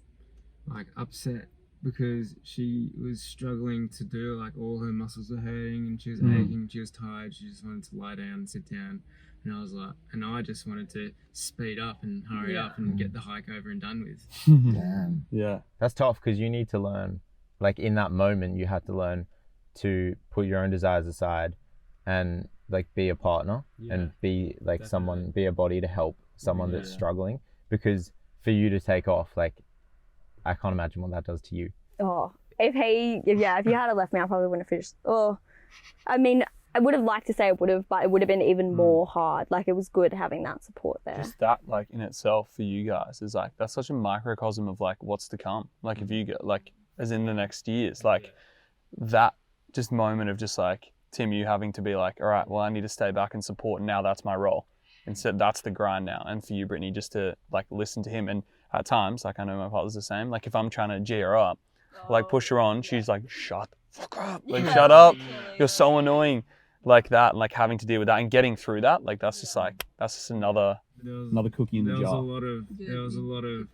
like upset because she was struggling to do, like, all her muscles were hurting and she was aching, she was tired, she just wanted to lie down and sit down. And I was like, and I just wanted to speed up and hurry up and get the hike over and done with. Damn. Yeah. That's tough because you need to learn, like in that moment, you have to learn to put your own desires aside and like be a partner and be like someone, be a body to help someone that's struggling. Because for you to take off, like, I can't imagine what that does to you. Oh, if you had left me, I probably wouldn't have finished. Oh, I mean, I would have liked to say I would have, but it would have been even more hard. Like, it was good having that support there. Just that, like, in itself for you guys is like, that's such a microcosm of like what's to come. Like, if you get, like, as in the next years, like that just moment of just like, Tim, you having to be like, all right, well, I need to stay back and support. And now that's my role. Instead, that's the grind now. And for you, Britney, just to like listen to him. And at times, like, I know my partner's the same. Like, if I'm trying to G her up, like push her on, she's like, shut the fuck up. Like, shut up. You're so annoying. Like that, and like having to deal with that and getting through that, like that's just another cookie in the jar. There was a lot of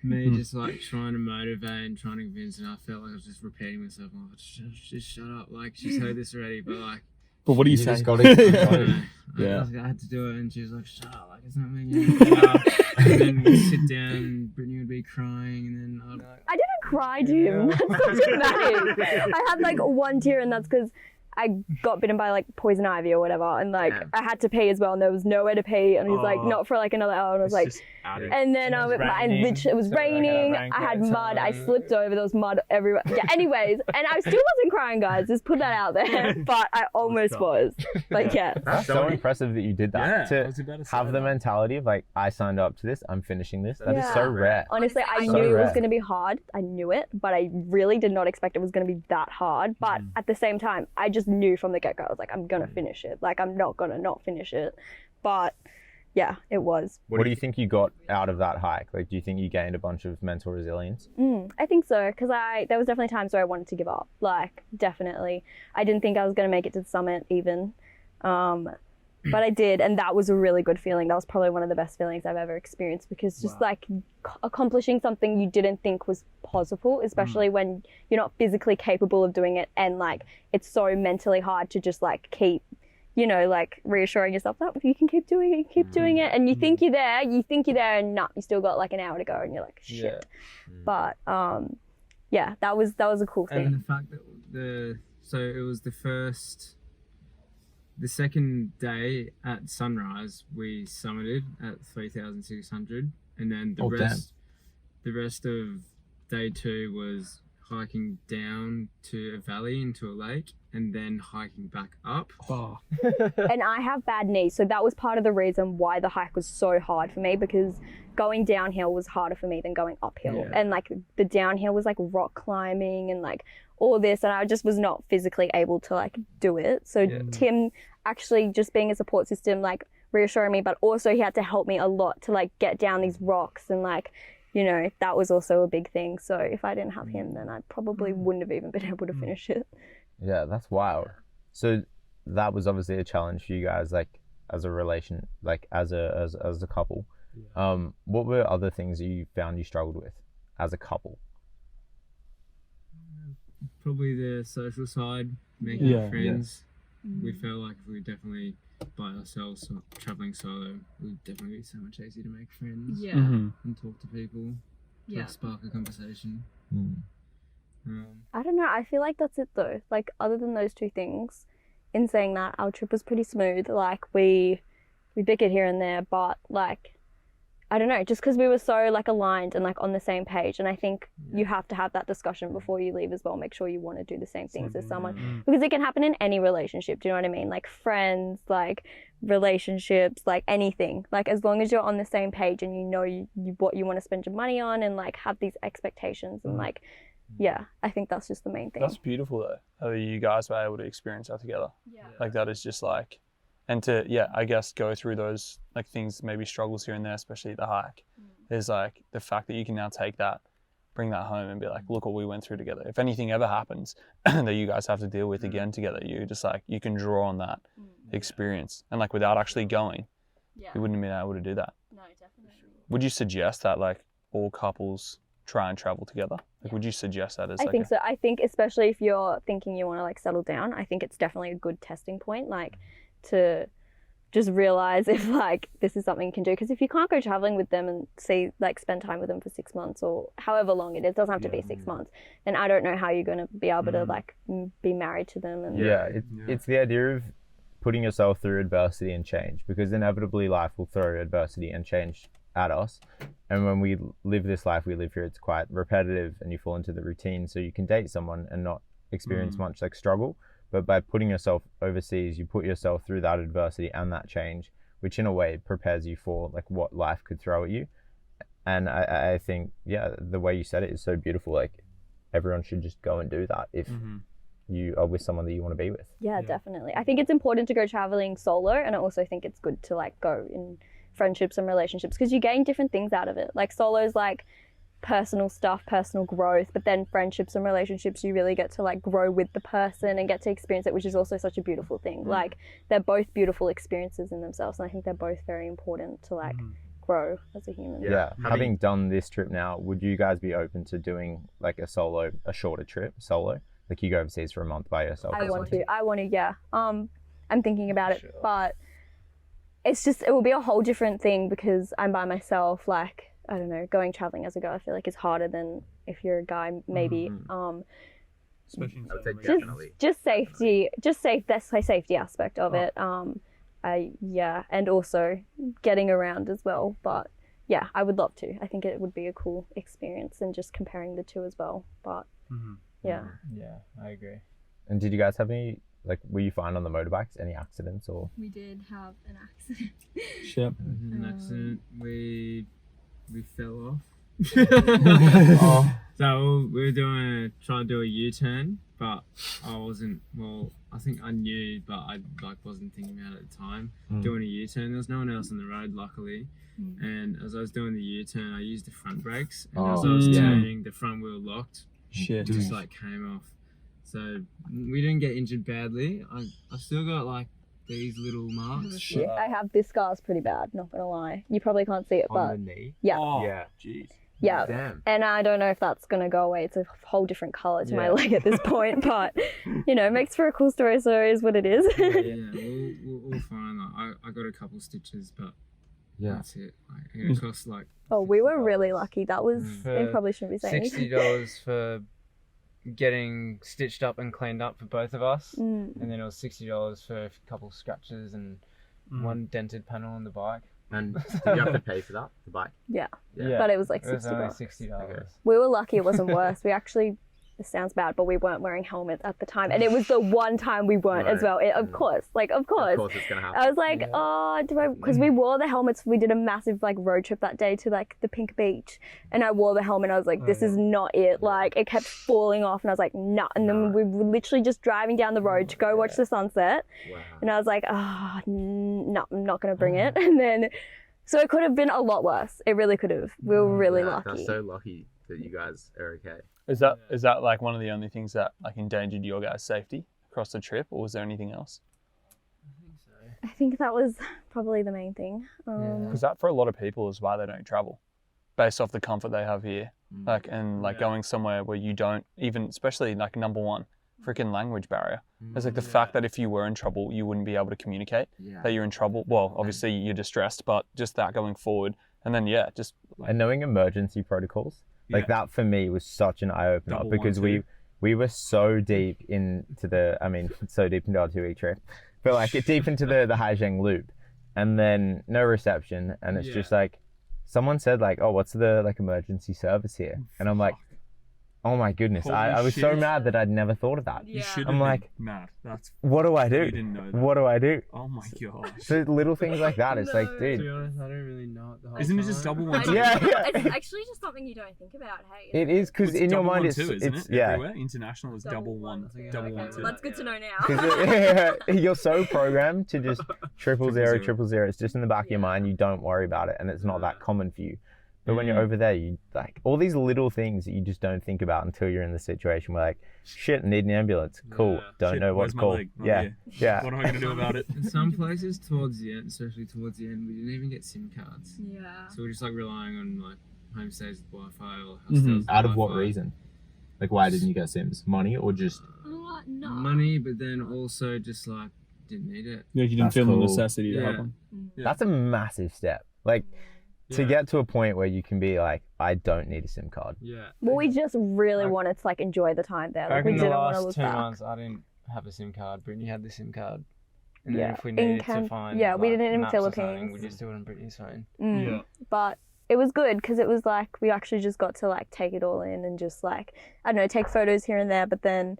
me just like trying to motivate and trying to convince, and I felt like I was just repeating myself. Like, just shut up. Like, she's heard this already, but like. But what do you say? Just gotta, I had to do it, and she was like, "Shut up! Like, it's not making any better." And then we'd sit down, and Britney would be crying, and then I didn't cry, Jim. That's so dramatic. I had like one tear, and that's because I got bitten by like poison ivy or whatever, and like I had to pee as well, and there was nowhere to pee, and he's like, not for like another hour, and I was like, and then it was raining, I had mud, I slipped over, there was mud everywhere. Yeah, anyways, and I still wasn't crying, guys, just put that out there, but I almost was. Like, yeah. That's so impressive that you did that. To have the mentality of like, I signed up to this, I'm finishing this. That is so rare. Honestly, I knew it was going to be hard. I knew it, but I really did not expect it was going to be that hard. But at the same time, I just knew from the get-go, I was like, I'm going to finish it. Like, I'm not going to not finish it. But yeah, it was. What do you think you got out of that hike? Like, do you think you gained a bunch of mental resilience? I think so, because there was definitely times where I wanted to give up. Like, definitely. I didn't think I was going to make it to the summit even. But I did, and that was a really good feeling. That was probably one of the best feelings I've ever experienced, because just like accomplishing something you didn't think was possible, especially when you're not physically capable of doing it, and like it's so mentally hard to just like keep, like reassuring yourself that you can keep doing it, you keep doing it, and you think you're there, and you still got like an hour to go, and you're like, shit. But yeah, that was a cool thing. And the fact that it was the second day at sunrise, we summited at 3,600, and then the rest of day 2 was hiking down to a valley into a lake, and then hiking back up. And I have bad knees, so that was part of the reason why the hike was so hard for me, because going downhill was harder for me than going uphill. And like the downhill was like rock climbing and like all this, and I just was not physically able to like do it. So Tim actually just being a support system, like reassuring me, but also he had to help me a lot to like get down these rocks, and like, that was also a big thing. So if I didn't have him, then I probably wouldn't have even been able to finish it. Yeah, that's wild. So that was obviously a challenge for you guys, like as a relation, like as a couple. What were other things that you found you struggled with as a couple? Probably the social side, making friends. We felt like if we were definitely by ourselves or traveling solo, it would definitely be so much easier to make friends. And talk to people. Like spark a conversation. I don't know, I feel like that's it though. Like, other than those two things, in saying that, our trip was pretty smooth. Like, we bickered here and there, but like, I don't know, just because we were so like aligned and like on the same page, and I think you have to have that discussion before you leave as well. Make sure you want to do the same things as someone, because it can happen in any relationship. Do you know what I mean? Like friends, like relationships, like anything. Like, as long as you're on the same page and you know what you want to spend your money on, and like have these expectations and like yeah, I think that's just the main thing. That's beautiful though, how you guys were able to experience that together. Yeah. Like that is just like, and to, yeah, I guess go through those like things, maybe struggles here and there, especially at the hike, is like the fact that you can now take that, bring that home and be like, look what we went through together. If anything ever happens that you guys have to deal with again together, you just like, you can draw on that experience. And like without actually going, Yeah. you wouldn't have been able to do that. No, definitely. Would you suggest that like all couples try and travel together? Like, would you suggest that as I like think so. I think especially if you're thinking you want to like settle down, I think it's definitely a good testing point, like to just realize if like this is something you can do. Because if you can't go traveling with them and spend time with them for 6 months or however long it is, doesn't have to be 6 months, then I don't know how you're going to be able to like be married to them. And It's the idea of putting yourself through adversity and change, because inevitably life will throw adversity and change at us. And when we live this life we live here, it's quite repetitive and you fall into the routine. So you can date someone and not experience much like struggle, but by putting yourself overseas, you put yourself through that adversity and that change, which in a way prepares you for like what life could throw at you. And I think, yeah, the way you said it is so beautiful. Like everyone should just go and do that if you are with someone that you want to be with. Yeah, definitely. I think it's important to go traveling solo, and I also think it's good to like go in friendships and relationships because you gain different things out of it. Like solo's like personal stuff, personal growth, but then friendships and relationships you really get to like grow with the person and get to experience it, which is also such a beautiful thing. Like they're both beautiful experiences in themselves, and I think they're both very important to like grow as a human. Yeah. Having done this trip now, would you guys be open to doing like a shorter trip solo? Like you go overseas for a month by yourself? I want to, yeah. I'm thinking about it, but it's just, it will be a whole different thing because I'm by myself. Like, I don't know, going traveling as a girl, I feel like is harder than if you're a guy, maybe. Especially in I would say certain definitely. Just safety, that's the safety aspect of it. And also getting around as well. But yeah, I would love to. I think it would be a cool experience, and just comparing the two as well. But yeah. Yeah, I agree. And did you guys have any, like, were you fine on the motorbikes? Any accidents or? We did have an accident. Yep. An accident. We fell off. Oh. So we were trying to do a U-turn, but I wasn't. Well, I think I knew, but I wasn't thinking about it at the time. Doing a U-turn, there was no one else on the road, luckily. And as I was doing the U-turn, I used the front brakes, and as I was turning, the front wheel locked. Shit. Just like came off. So we didn't get injured badly. I still got like these little marks. Shit. I have this scar's pretty bad, not gonna lie. You probably can't see it, but On the knee? yeah. Oh, Yeah. jeez. Yeah. Damn. And I don't know if that's going to go away. It's a whole different colour to my leg at this point, but, you know, it makes for a cool story, so it is what it is. We'll fine. Like, I got a couple stitches, but that's it. Like, it cost like... Oh, we were really lucky. That was... I For probably shouldn't be saying $60 for getting stitched up and cleaned up for both of us. And then it was $60 for a couple scratches and one dented panel on the bike. And did you have to pay for that, the bike? Yeah. Yeah. But it was like It was $60. only $60. We were lucky it wasn't worse. We actually... This sounds bad, but we weren't wearing helmets at the time. And it was the one time we weren't as well. Of course. Of course it's going to happen. I was like, because we wore the helmets. We did a massive like road trip that day to like the Pink Beach, and I wore the helmet. I was like, this is not it. Like it kept falling off, and I was like, nah. And then we were literally just driving down the road to go watch the sunset, and I was like, no, I'm not gonna bring it. And then, so it could have been a lot worse. It really could have. We were really lucky. That's so lucky that you guys are okay. Is that like one of the only things that like endangered your guys' safety across the trip, or was there anything else? I think that was probably the main thing. Because that for a lot of people is why they don't travel, based off the comfort they have here, like and like going somewhere where you don't even, especially like number one, freaking language barrier. It's like the fact that if you were in trouble, you wouldn't be able to communicate that you're in trouble. Well, obviously you're distressed, but just that going forward, and then just and knowing emergency protocols. Like that for me was such an eye-opener because we were so deep into so deep into our 2-week trip, but like deep into the Haizheng loop, and then no reception, and it's just like someone said like, oh, what's the like emergency service here? And I'm like, Oh my goodness. Holy I was so shit. mad that I'd never thought of that. You Yeah. should I'm have like, been mad. That's what do I do? You didn't know that. What do I do? Oh my gosh. So little things like that, it's like, No. To be dude, honest, I don't really know it the whole Isn't it time. just double I one? don't- Yeah. It's actually just something you don't think about, hey? it is because It's in your double mind one it's, too, isn't it's it? yeah. Everywhere international is double one, Yeah, double okay, one well, two. That's good to know now. 'Cause you're so programmed to just triple zero, 000. triple zero. It's just in the back of your Yeah. mind. You don't worry about it, and it's not that common for you. But when you're Mm. over there, you like all these little things that you just don't think about until you're in the situation where like, shit, I need an ambulance. Cool. Yeah. Don't Shit, know where's what's my called. leg? Not Yeah, here. yeah. What am I gonna do about it? In some places towards the end, especially towards the end, we didn't even get SIM cards. Yeah. So we're just like relying on like homestays with Wi-Fi or Mhm. hostels with Out of what Wi-Fi. reason? Like, why didn't you get Sims? Money or just? No. Money, but then also just like didn't need it. Yeah, you didn't That's feel the cool. necessity to Yeah. have one. Yeah. That's a massive step. Like to Yeah. get to a point where you can be like, I don't need a SIM card. Yeah. Well, we just really I- wanted to like enjoy the time there. Like Back we in the didn't want to last look 2 back. months, I didn't have a SIM card. Brittany had the SIM card. And Yeah, then if we in needed Cam- to find yeah, we like, did it in maps or something, Philippines. we just do it on Brittany's phone. Mm. But it was good because it was like we actually just got to like take it all in and just like I don't know, take photos here and there, but then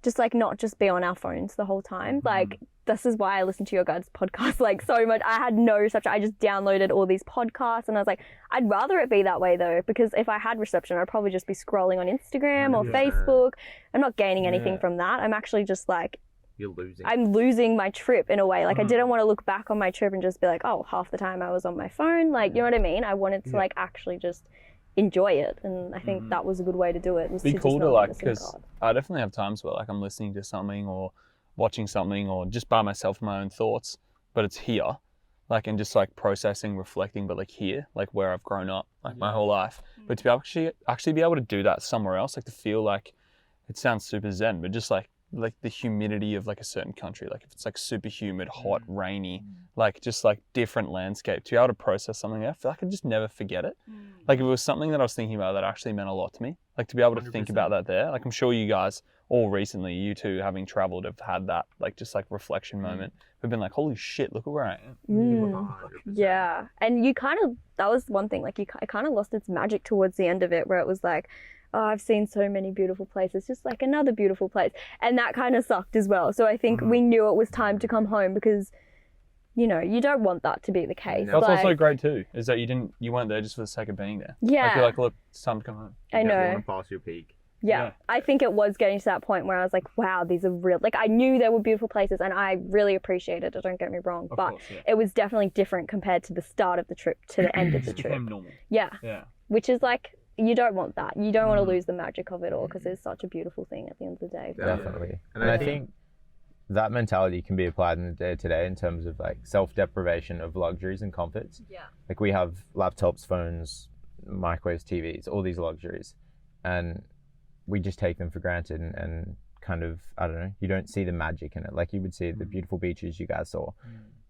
just like not just be on our phones the whole time. Like this is why I listen to your guys' podcast like so much. I had no reception. I just downloaded all these podcasts and I was like, I'd rather it be that way though, because if I had reception, I'd probably just be scrolling on Instagram or Yeah. Facebook. I'm not gaining anything Yeah. from that. I'm actually just like You're losing. I'm losing my trip in a way. Like I didn't want to look back on my trip and just be like, oh, half the time I was on my phone. Like, you know what I mean? I wanted to like actually just enjoy it. And I think that was a good way to do it. Was Be to cool just to not like, miss a because card. I definitely have times where like I'm listening to something or watching something or just by myself, my own thoughts, but it's here, like, and just like processing, reflecting, but like here, like where I've grown up, like my whole life. But to be actually be able to do that somewhere else, like to feel like, it sounds super zen, but just like the humidity of like a certain country, like if it's like super humid, hot, rainy, like just like different landscape, to be able to process something, I feel like I just never forget it. Like if it was something that I was thinking about that actually meant a lot to me, like to be able to think 100%. about that there, like I'm sure you guys all recently, you two having traveled, have had that like just like reflection moment. We've been like, holy shit, look at where I am. Mm. 100%. Yeah. And you kind of, that was one thing, like it kind of lost its magic towards the end of it where it was like, oh, I've seen so many beautiful places, just like another beautiful place. And that kind of sucked as well. So I think we knew it was time to come home because, you know, you don't want that to be the case. No. That's Like, also great too, is that you weren't there just for the sake of being there. yeah. Like you're like, look, it's time to come home. I You never know. want to pass your peak. Yeah, Yeah. I think it was getting to that point where I was like, wow, these are real. Like, I knew there were beautiful places and I really appreciated it, don't get me wrong. Of but course, yeah. it was definitely different compared to the start of the trip to the end of the It trip. became normal. Yeah, Yeah. which is like, you don't want that. You don't want to lose the magic of it all because it's such a beautiful thing at the end of the day. Yeah. Definitely. And And I I think- think that mentality can be applied in the day to day in terms of like self-deprivation of luxuries and comforts. Yeah. Like we have laptops, phones, microwaves, TVs, all these luxuries, and we just take them for granted and kind of, I don't know, you don't see the magic in it. Like you would see the beautiful beaches you guys saw,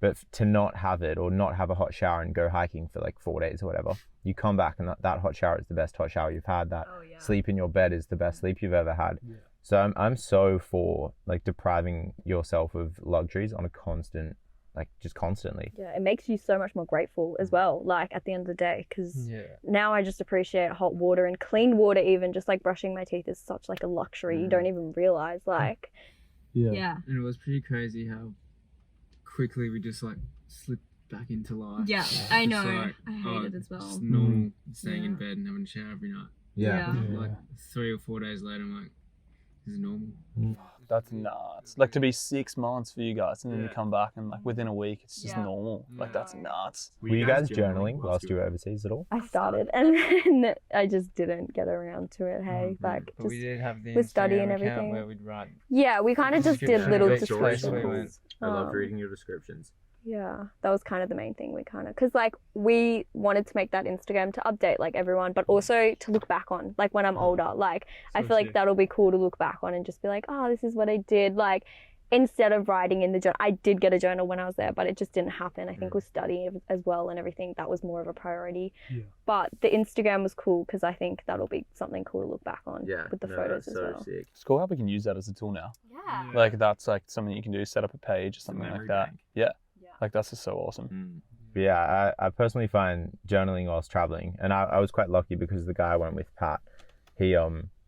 but to not have it or not have a hot shower and go hiking for like 4 days or whatever, you come back and that hot shower is the best hot shower you've had. That Oh, yeah. sleep in your bed is the best sleep you've ever had. So I'm so for like depriving yourself of luxuries on a constant, like just constantly. Yeah, it makes you so much more grateful as well, like at the end of the day, because Yeah. now I just appreciate hot water and clean water even, just like brushing my teeth is such like a luxury. You don't even realize, like, Yeah. And it was pretty crazy how quickly we just like slipped back into life. Yeah, I Just know. like, I hate it as well. Just normal staying in Yeah. bed and having a shower every night. Yeah. Like 3 or 4 days later, I'm like, this is normal. That's nuts. Like to be 6 months for you guys and then Yeah. you come back and like within a week it's just Yeah. normal. Like that's nuts. Were you guys journaling whilst you were overseas at all? I started and then I just didn't get around to it. Hey, like, But we just did have the with study and Instagram account everything. where we'd write. yeah, we kind of just did Description little of each Stories place are we cool. descriptions. I loved Um, reading your descriptions. Yeah, that was kind of the main thing we kind of, because like we wanted to make that Instagram to update like everyone, but also to look back on, like when I'm older. Like I So feel like sick. that'll be cool to look back on and just be like, oh, this is what I did. Like instead of writing in the journal, I did get a journal when I was there, but it just didn't happen. I think with studying as well and everything, that was more of a priority. Yeah. But the Instagram was cool because I think that'll be something cool to look back on Yeah. with the no, photos that's as so well. sick. It's cool how we can use that as a tool now. Yeah. Like that's like something you can do, set up a page or a something like memory that. bank. Yeah. Yeah. Like that's just so awesome. But yeah, I personally find journaling whilst traveling, and I was quite lucky because the guy I went with, Pat, he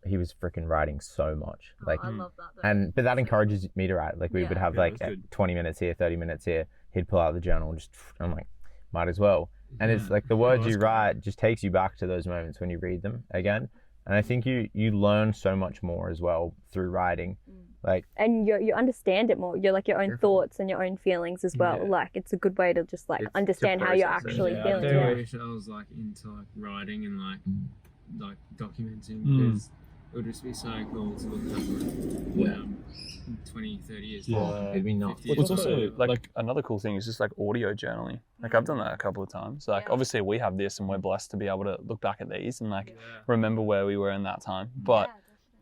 he was freaking writing so much. Like, I love that though. but that encourages me to write. Like we would have like that's good. 20 minutes here, 30 minutes here. He'd pull out the journal and I'm like, might as well. And it's like the words you write just takes you back to those moments when you read them again. And I think you learn so much more as well through writing. Like, and you understand it more. You're like your own thoughts and your own feelings as well. Like it's a good way to just like understand how you're actually feeling. I wish I was like into like writing and like documenting, because it would just be so cool to look back in 20, 30 years. it'd be nuts. What's also like another cool thing is just like audio journaling. Like I've done that a couple of times. Like obviously we have this and we're blessed to be able to look back at these and like remember where we were in that time. But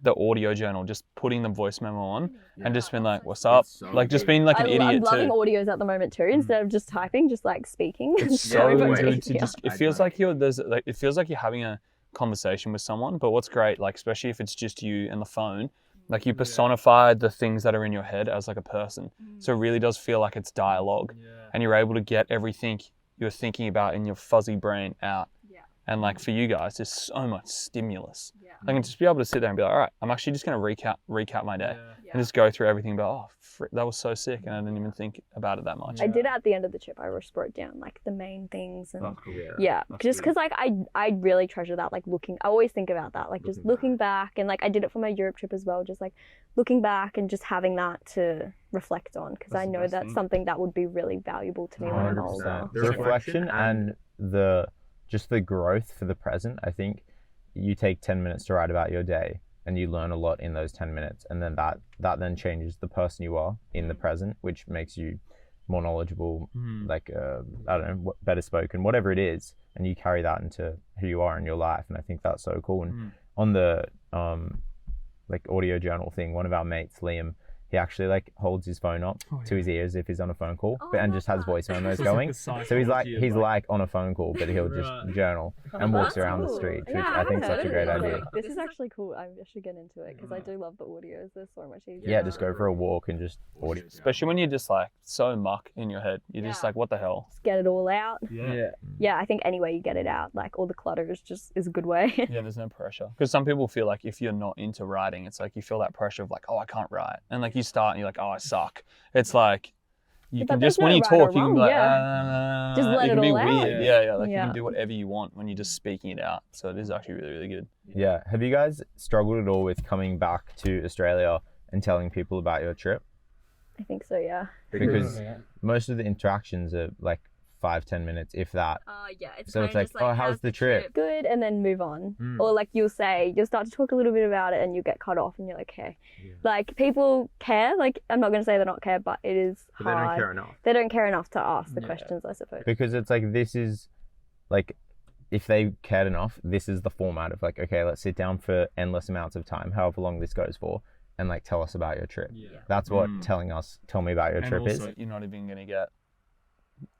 the audio journal, just putting the voice memo on and just being like, what's up? Like just being like an idiot I'm loving too. audios at the moment too, instead of just typing, just like speaking. It's so good to just, it feels like it feels like you're having a conversation with someone. But what's great, like especially if it's just you and the phone, like you personify the things that are in your head as like a person. So it really does feel like it's dialogue and you're able to get everything you're thinking about in your fuzzy brain out. And like for you guys, there's so much stimulus. I can just be able to sit there and be like, all right, I'm actually just going to recap my day and just go through everything. But that was so sick, and I didn't even think about it that much. I did at the end of the trip. I just wrote down like the main things and That's just because like I really treasure that, like looking. I always think about that, like just looking back, and like I did it for my Europe trip as well, just like looking back and just having that to reflect on, because I know that's something that would be really valuable to me when I'm older. The reflection and the growth for the present. I think you take 10 minutes to write about your day and you learn a lot in those 10 minutes, and then that then changes the person you are in the present, which makes you more knowledgeable, like I don't know, better spoken, whatever it is, and you carry that into who you are in your life. And I think that's so cool. And on the like audio journal thing, one of our mates, Liam, he actually like holds his phone up to his ears if he's on a phone call, and just has voice memos going. So he's like on a phone call, but he'll just journal and walks around the street, which I think is such a great idea. This is actually cool. I should get into it because I do love the audios. They're so much easier. Yeah, just go for a walk and just audio. Especially when you're just like so muck in your head. You're just like, what the hell? Just get it all out. Yeah, I think any way you get it out, like all the clutter is a good way. Yeah, there's no pressure. Because some people feel like if you're not into writing, it's like you feel that pressure of like, oh, I can't write. And like you start and you're like, oh, I suck. It's like, you can just, when you talk, you can be like, just let it all out. Weird. Yeah, like you can do whatever you want when you're just speaking it out. So it is actually really, really good. Yeah. Have you guys struggled at all with coming back to Australia and telling people about your trip? I think so, yeah. Because most of the interactions are like 5-10 minutes, if that. It's so it's like, oh, how's the trip? Good, and then move on. Or like you'll start to talk a little bit about it and you get cut off and you're like, hey. Like people care, like I'm not going to say they don't care, but it is hard. They don't care enough. They don't care enough to ask the questions, I suppose. Because it's like, this is like, if they cared enough, this is the format of like, okay, let's sit down for endless amounts of time, however long this goes for, and like tell us about your trip. That's what tell me about your trip also, is. You're not even going to get,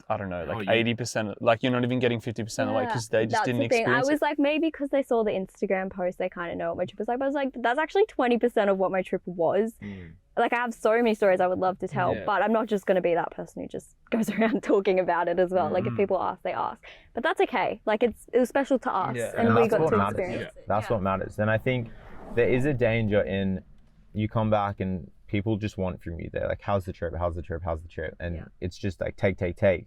I don't know, like 80%, like you're not even getting 50% away because they just didn't experience it. I was like, maybe because they saw the Instagram post, they kind of know what my trip was like. But I was like, that's actually 20% of what my trip was. Like I have so many stories I would love to tell, but I'm not just going to be that person who just goes around talking about it as well. Like if people ask, they ask. But that's okay. Like it was special to us and we got to experience it. That's what matters. And I think there is a danger in you come back and people just want from you. They're like, how's the trip? How's the trip? How's the trip? And it's just like take.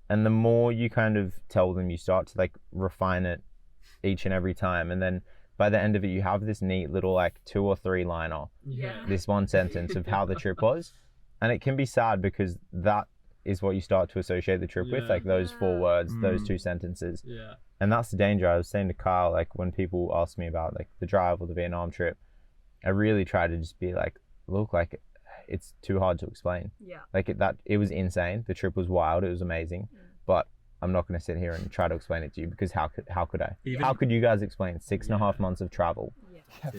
And the more you kind of tell them, you start to like refine it each and every time. And then by the end of it, you have this neat little like 2 or 3 liner, this one sentence of how the trip was. And it can be sad because that is what you start to associate the trip with, like those 4 words, those 2 sentences. And that's the danger. I was saying to Kyle, like when people ask me about like the drive or the Vietnam trip, I really try to just be like, look, like it's too hard to explain. Like it was insane. The trip was wild. It was amazing. But I'm not going to sit here and try to explain it to you because how could I? How could you guys explain 6.5 months of travel?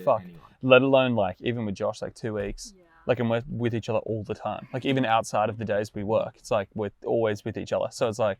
Fuck. Let alone like even with Josh, like 2 weeks. Like, and we're with each other all the time. Like even outside of the days we work, it's like we're always with each other. So it's like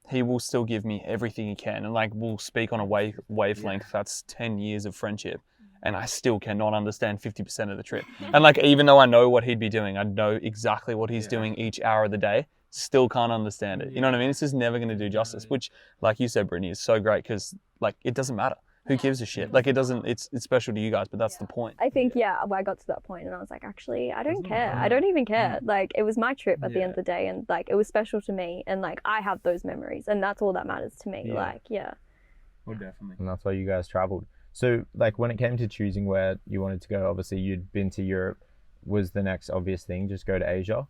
he will still give me everything he can, and like we'll speak on a wavelength that's 10 years of friendship. And I still cannot understand 50% of the trip. And like, even though I know what he'd be doing, I know exactly what he's doing each hour of the day, still can't understand it. You know what I mean? It's just never going to do justice, which like you said, Brittany, is so great because like, it doesn't matter. who gives a shit? Like, it doesn't, it's special to you guys, but that's the point. I think, well, I got to that point and I was like, actually, I don't care. I don't even care. Like, it was my trip at the end of the day, and like, it was special to me, and like, I have those memories, and that's all that matters to me. Like, Well, definitely. And that's why you guys traveled. So, like, when it came to choosing where you wanted to go, obviously you'd been to Europe. Was the next obvious thing just go to Asia?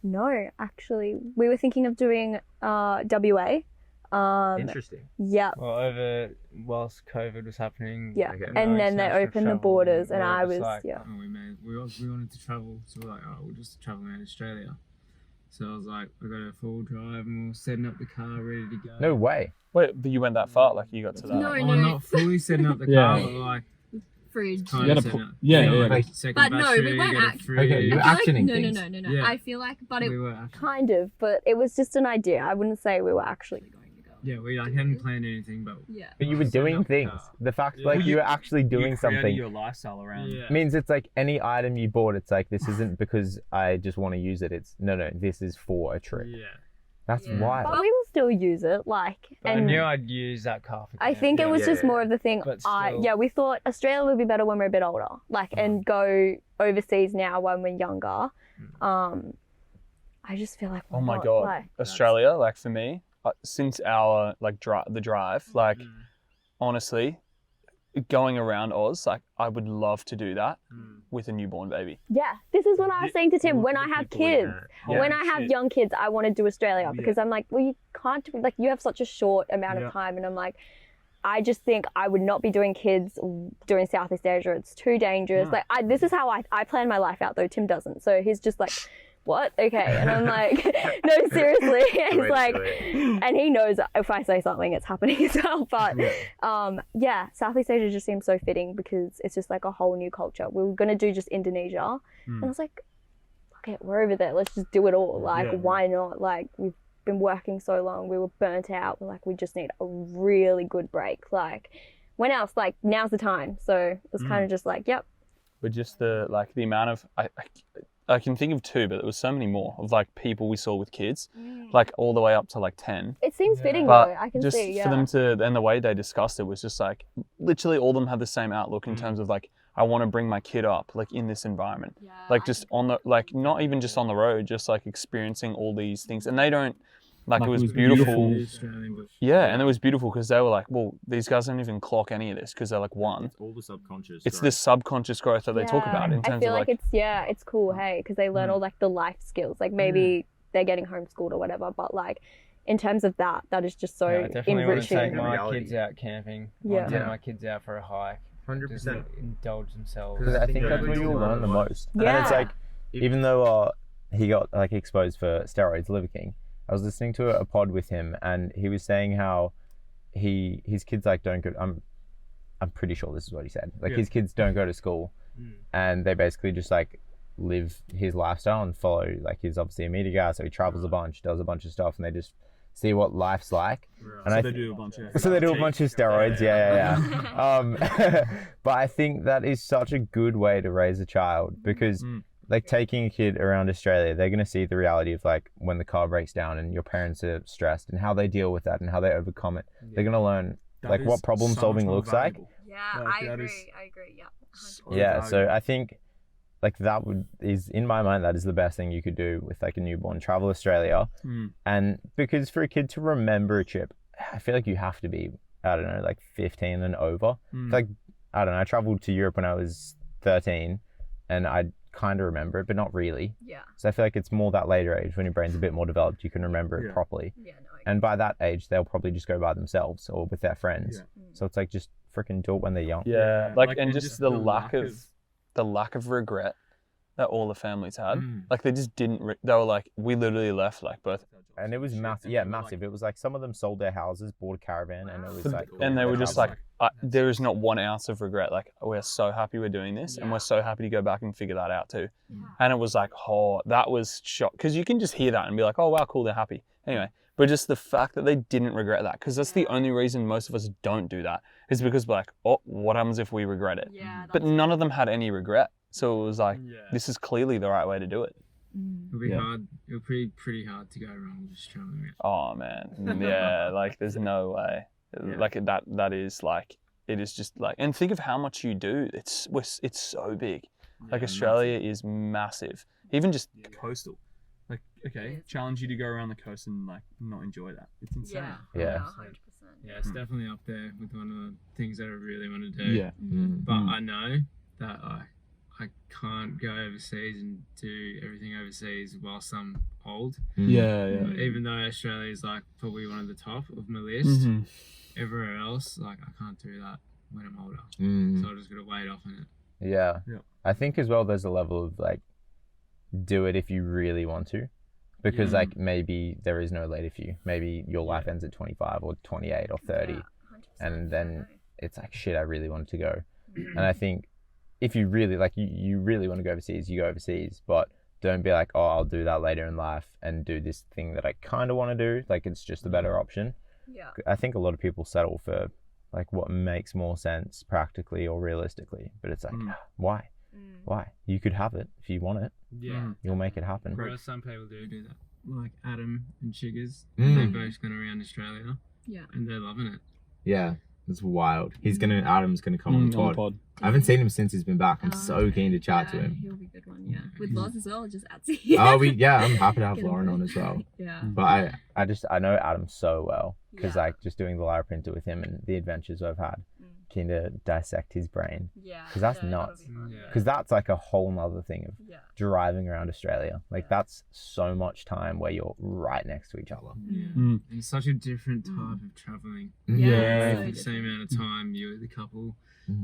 No, actually, we were thinking of doing WA. Interesting. Yeah. Well, whilst COVID was happening. Yeah. Okay. And then they opened the borders, and I was like, Oh, we wanted to travel, so we're like, oh, we'll just travel around Australia. So I was like, I got a full drive, and we were setting up the car, ready to go. No way. Wait, but you went that far? Like, you got to that? No, Well, not fully setting up the car, but like Fridge. kind You of gotta setting put- up. yeah, like, yeah. second But no, battery, we weren't get a act- fridge. Okay, you're I feel like, actioning no, things. no. Yeah. I feel like, but it We were actually, kind of, but it was just an idea. I wouldn't say we were actually. going to go. yeah, we like hadn't planned anything, but Yeah. But you were Setting doing up the things. car. The fact, Yeah. like, Well, you were actually doing You created something your lifestyle around. yeah. means it's like any item you bought, it's like, this isn't because I just want to use it. It's, no, this is for a trip. Yeah. That's Yeah. wild. But we will still use it, like. But I and knew I'd use that car for I think it camping. was Yeah, just yeah. more of the thing. But still- We thought Australia would be better when we're a bit older, like, and go overseas now when we're younger. I just feel like. Oh my what, God. like- Australia, like, for me, since our, like, the drive, like, honestly, going around Oz, like, I would love to do that with a newborn baby. Yeah, this is what I was saying to Tim. When I have kids, Yeah. when I have young kids, I want to do Australia because I'm like, well, you can't do, like, you have such a short amount of time, and I'm like, I just think I would not be doing kids doing Southeast Asia. It's too dangerous. Like, this is how I plan my life out, though. Tim doesn't, so he's just like, what? Okay, and I'm like, no, seriously. He's like, and he knows if I say something, it's happening as well. But Southeast Asia just seems so fitting because it's just like a whole new culture. We were gonna do just Indonesia, and I was like, okay, we're over there. Let's just do it all. Like, why not? Like, we've been working so long. We were burnt out. We're like, we just need a really good break. Like, when else? Like, now's the time. So it was kind of just like, yep. But just the amount of, I can think of two, but there was so many more of, like, people we saw with kids, like, all the way up to, like, 10. It seems fitting But though. I can just see. for them to, and the way they discussed it was just like, literally all of them had the same outlook in terms of, like, I want to bring my kid up, like, in this environment, like, just on the, like, not even just on the road, just like experiencing all these things. And they don't, like, it was beautiful. Yeah, and it was beautiful because they were like, well, these guys don't even clock any of this because they're like, one, It's all the subconscious. it's this subconscious growth that they talk about in terms I feel of, like like, it's cool, hey, because they learn all like the life skills. Like, maybe they're getting homeschooled or whatever, but like, in terms of that is just so I definitely want to enriching. take my Reality. kids out camping. Yeah. I want to take my kids out for a hike. 100%. Just indulge themselves. Because I think Yeah. that's where you'll learn the most. And Yeah. it's like, even though he got, like, exposed for steroids, Liver King, I was listening to a pod with him, and he was saying how his kids, like, don't go. I'm pretty sure this is what he said. Like, his kids don't go to school, and they basically just, like, live his lifestyle and follow, like, he's obviously a media guy, so he travels a bunch, does a bunch of stuff, and they just see what life's like. And So I they do a bunch of. So they do a bunch of steroids, but I think that is such a good way to raise a child because, like, taking a kid around Australia, they're going to see the reality of, like, when the car breaks down and your parents are stressed and how they deal with that and how they overcome it. They're going to learn, like, what problem solving looks like. Yeah, Like, I that agree. is- I agree. Yeah. 100%. Yeah, so I think, like, is in my mind, that is the best thing you could do with, like, a newborn. Travel Australia. And because for a kid to remember a trip, I feel like you have to be, I don't know, like 15 and over. Like, I don't know, I traveled to Europe when I was 13 and I kind of remember it, but not really. Yeah. So I feel like it's more that later age when your brain's a bit more developed, you can remember it properly. Yeah. No. And by that age, they'll probably just go by themselves or with their friends. So it's like, just freaking do it when they're young. yeah, Like, and and just just the the lack lack of regret that all the families had. Like, they just didn't, they were like, we literally left, like, both. And it was massive. Yeah, massive. It was like some of them sold their houses, bought a caravan, and it was like. And they were just like, there is not 1 ounce of regret. Like, we're so happy we're doing this, and we're so happy to go back and figure that out too. And it was like, oh, that was shock, because you can just hear that and be like, oh wow, cool, they're happy. Anyway, but just the fact that they didn't regret that, because that's the only reason most of us don't do that, is because we're like, oh, what happens if we regret it? Yeah. But none of them had any regret, so it was like, this is clearly the right way to do it. It'll be hard. It'll be pretty hard to go wrong just traveling around. Oh man, yeah, like, there's no way. Like, that is like, it is just like, and think of how much you do. It's so big. Like Australia is massive. Even just coastal. Like, okay, challenge you to go around the coast and like not enjoy that. It's insane. Yeah. 100%. Yeah, it's definitely up there with one of the things that I really want to do. Yeah. But I know that I can't go overseas and do everything overseas whilst I'm old. Yeah. Even though Australia is like probably one of the top of my list, everywhere else, like I can't do that when I'm older. So I just got to wait off on it. Yeah. I think as well there's a level of like, do it if you really want to. Because like maybe there is no later for you. Maybe your life ends at 25 or 28 or 30. And then it's like, shit, I really wanted to go. And I think if you really like, you really want to go overseas, you go overseas, but don't be like, oh, I'll do that later in life and do this thing that I kind of want to do. Like it's just a better option. Yeah. I think a lot of people settle for like what makes more sense practically or realistically, but it's like, why? Why? You could have it if you want it. Yeah. You'll make it happen. Whereas some people do that. Like Adam and Chiggers, they've both gone around Australia. Yeah. And they're loving it. Yeah. It's wild. Adam's gonna come on the pod. I haven't seen him since he's been back. I'm so keen to chat to him. He'll be a good one, with Loz as well, just at I'm happy to have Lauren on as well. Yeah. But I know Adam so well because like just doing the Lyra printer with him and the adventures I've had, keen to dissect his brain. Yeah. Because that's nuts. Because that's like a whole nother thing of driving around Australia. Like that's so much time where you're right next to each other. And it's such a different type of traveling. So For the same amount of time, you're the couple,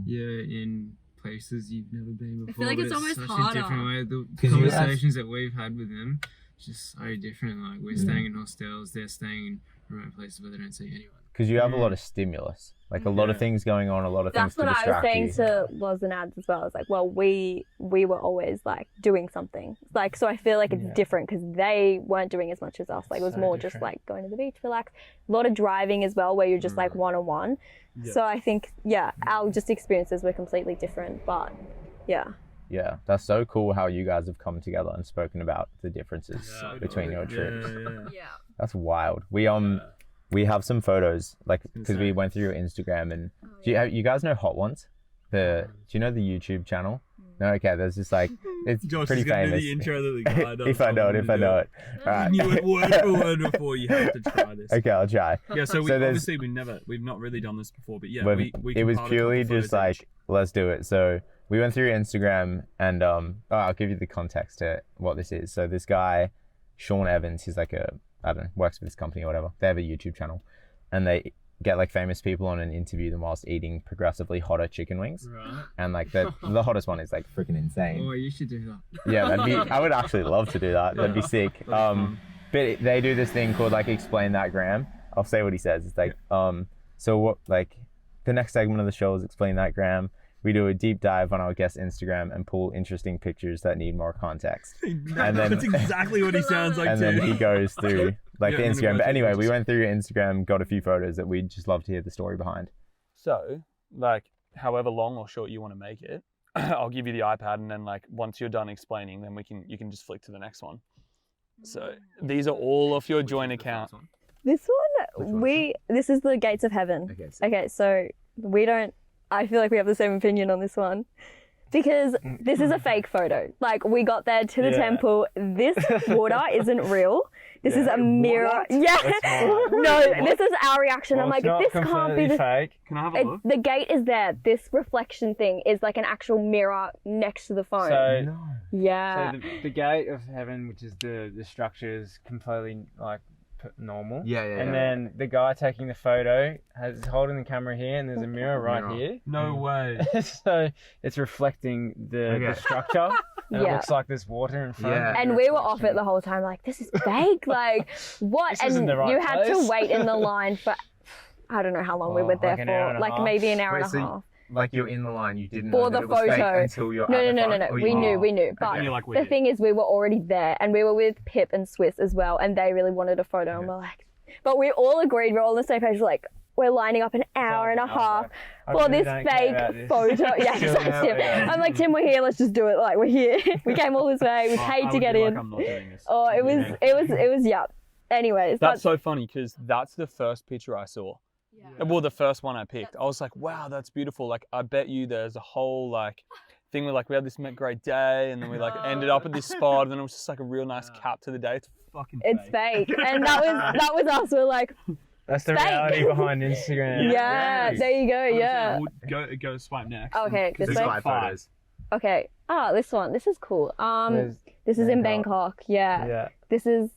you're in places you've never been before. I feel like it's almost harder. A different way. The conversations that we've had with them, it's just so different. Like we're staying in hostels, they're staying in remote places where they don't see anyone. Because you have a lot of stimulus, like a lot of things going on, a lot of things to distract you. That's what I was saying to Loz and Ads as well. It's like, well, we were always like doing something. Like, so I feel like it's different because they weren't doing as much as us. Like it was more just like going to the beach, relax. A lot of driving as well, where you're just like one-on-one. So I think, our just experiences were completely different, but yeah. Yeah, that's so cool how you guys have come together and spoken about the differences between your trips. Yeah. That's wild. We have some photos, like, because we went through your Instagram and do you guys know Hot Ones? Do you know the YouTube channel? No, okay, there's just like, it's Josh pretty is gonna famous. Do the intro that the guy does. if I know it. All right. You went word for word before. You have to try this. Okay, I'll try. Yeah, so obviously we've not really done this before, but yeah, we it was purely just like, let's do it. So we went through Instagram and I'll give you the context to what this is. So this guy, Sean Evans, he's like works for this company or whatever. They have a YouTube channel and they get like famous people on and interview them whilst eating progressively hotter chicken wings. Right. And like the hottest one is like freaking insane. Oh, you should do that. Yeah, I would actually love to do that. That'd be sick. But they do this thing called like Explain That Gram. I'll say what he says. It's like, so what, like the next segment of the show is Explain That Gram. We do a deep dive on our guest Instagram and pull interesting pictures that need more context. And then, that's exactly what he sounds like and too. then he goes through like the Instagram. But anyway, we went through your Instagram, got a few photos that we'd just love to hear the story behind. So, like, however long or short you want to make it, I'll give you the iPad, and then like once you're done explaining, then you can just flick to the next one. So these are all off your joint account. This one, this is the Gates of Heaven. Okay, so I feel like we have the same opinion on this one because this is a fake photo. Like we got there to the temple. This water isn't real. This is a mirror. What? This is our reaction. Well, I'm like, this can't be fake. Can I have a look? The gate is there. This reflection thing is like an actual mirror next to the phone. So yeah. So the gate of heaven, which is the structure, is completely like normal. And then the guy taking the photo is holding the camera here, and there's a mirror right here. No way. So it's reflecting the structure. And it looks like there's water in front. And we were off it the whole time, like, this is fake. Like, what? This isn't the right you had place. to wait in the line for, I don't know how long we were there for, like maybe an hour and a half. Like you're in the line, you didn't For know the that it was fake photo. until you're No. at the front? We knew. But the thing is, we were already there, and we were with Pip and Swiss as well, and they really wanted a photo, and we're like, but we all agreed, we're all on the same page, like, we're lining up an hour and a half for this fake photo. I'm like, Tim, we're here, let's just do it. Like, we're here. We came all this way, we paid to get in. I'm not doing this. Oh, it was, yeah. Anyways. That's so funny because that's the first picture I saw. Yeah. Well, the first one I picked, I was like, wow, that's beautiful. Like, I bet you there's a whole like thing where like we had this great day, and then we like ended up at this spot, and then it was just like a real nice cap to the day. It's fucking It's fake. And that was us. We're like, That's the fake. reality behind Instagram. yeah, there you go. Yeah. Go swipe next. Okay, this There's way. 5 photos. Okay. Ah, this one. This is cool. This is in Bangkok. Yeah. Yeah. This is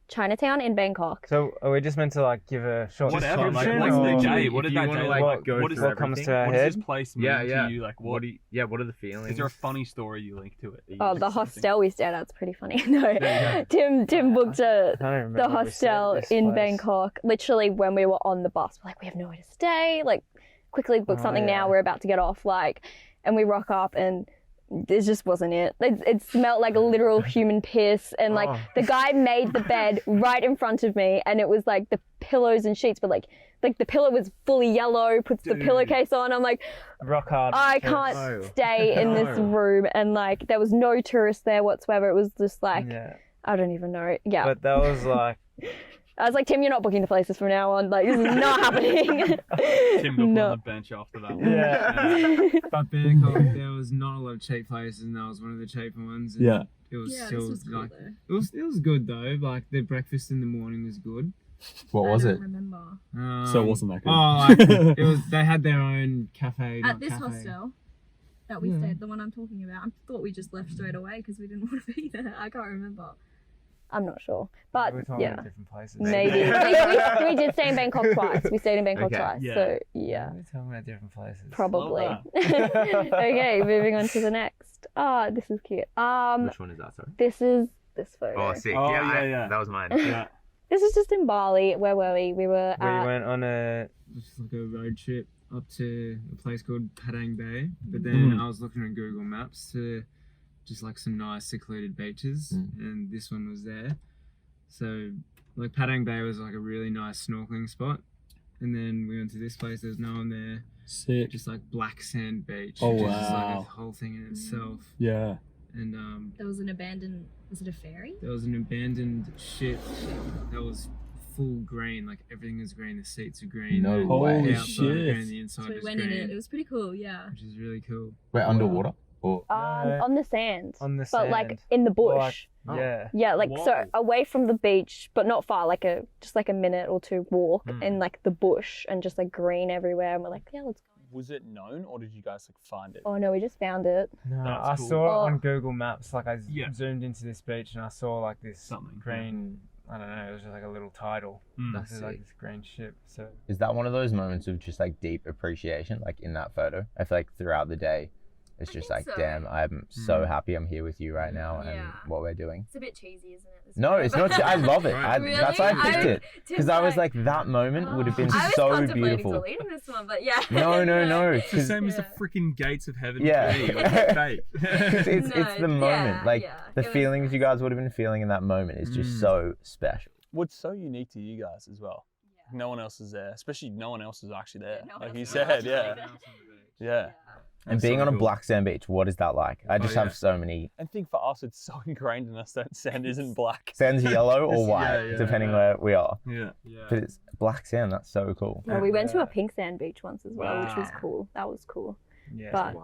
Chinatown in Bangkok. So are we just meant to like give a short Whatever. Like, description? what's or- the day? What did that day like? go What is through that? comes everything? to our What does head? this place mean Yeah. to you? Like, what? What are the feelings? Is there a funny story you link to it? Oh, the hostel we stayed at. It's pretty funny. No, Tim booked I don't remember the what we said at hostel this in place. Bangkok. Literally, when we were on the bus, we're like, we have nowhere to stay. Like, quickly book something yeah. now. We're about to get off. Like, and we rock up and this just wasn't it. It smelled like a literal human piss, and like the guy made the bed right in front of me, and it was like the pillows and sheets, but like the pillow was fully yellow. Puts the pillowcase on. I'm like, Rock hard. I can't stay in this room, and like there was no tourists there whatsoever. It was just like Yeah. I don't even know. Yeah, But that was like, I was like, Tim, you're not booking the places from now on. Like, this is not happening. Tim got No. on the bench after that one. yeah. But Bangkok, there was not a lot of cheap places, and that was one of the cheaper ones. And Yeah. it was Yeah, still this was cool like though. it was good though. Like the breakfast in the morning was good. What I was don't it? remember. So it wasn't that good. Oh, like, it was. They had their own cafe. At not this cafe. hostel that we stayed, the one I'm talking about, I thought we just left straight away because we didn't want to be there. I can't remember. I'm not sure, but We're talking yeah, about different places. maybe we did stay in Bangkok twice. We stayed in Bangkok Okay. twice, Yeah. so yeah, We're talking about different places. probably. Love Okay, moving on to the next. Ah, this is cute. Which one is that? Sorry. This is this photo. Oh, sick. Oh, yeah, yeah. that was mine. Yeah. This is just in Bali. Where were we? We were We at. went on a Just like a road trip up to a place called Padang Bay. But then I was looking on Google Maps to just like some nice secluded beaches, and this one was there. So like Padang Bay was like a really nice snorkeling spot, and then we went to this place. There was no one there. Sick. Just like black sand beach. Oh, which is just like wow. a whole thing in itself. Yeah. And There was an abandoned. Was it a ferry? there was an abandoned ship that was full green. Like everything is green. The seats are green. No the way. outside are green, Shit. the inside So we is went in green, it. It was pretty cool. Yeah. which is really cool. Wait, underwater? Or on the sand. on the But sand. like in the bush. Like, yeah. Yeah, like so Whoa. away from the beach, but not far, like just like a minute or two walk Hmm. in like the bush and just like green everywhere, and we're like, yeah, let's go. Was it known, or did you guys like find it? Oh no, we just found it. No, That's I cool. saw it Oh. on Google Maps. Like I Yeah. zoomed into this beach and I saw like this Something, green. I don't know. It was just like a little title. That's This is like sick. this green ship. So is that one of those moments of just like deep appreciation, like in that photo? I feel like throughout the day, it's I just think like, so. damn, I'm so happy I'm here with you right now and Yeah. what we're doing. It's a bit cheesy, isn't it? this No, photo? it's not. I love it. Right. That's why I picked it. Because I was like, that moment would have been I was so contemplating beautiful. deleting this one, but yeah. No. It's the 'cause same as the Yeah. freaking gates of heaven. Yeah. Tree. It's fake. it's the moment. Like yeah, the it was feelings you guys would have been feeling in that moment is just so special. What's so unique to you guys as well? No one else is there, especially no one else is actually there. no one Like else you is said, actually yeah, there. yeah. And That's being so on a cool. black sand beach, what is that like? I just yeah. have so many. And think for us, it's so ingrained in us that sand isn't black. Sand's yellow or white, yeah, depending yeah. where we are. Yeah. But it's black sand. That's so cool. Yeah, we went to a pink sand beach once as well, which was Wow. cool. That was cool. yeah, But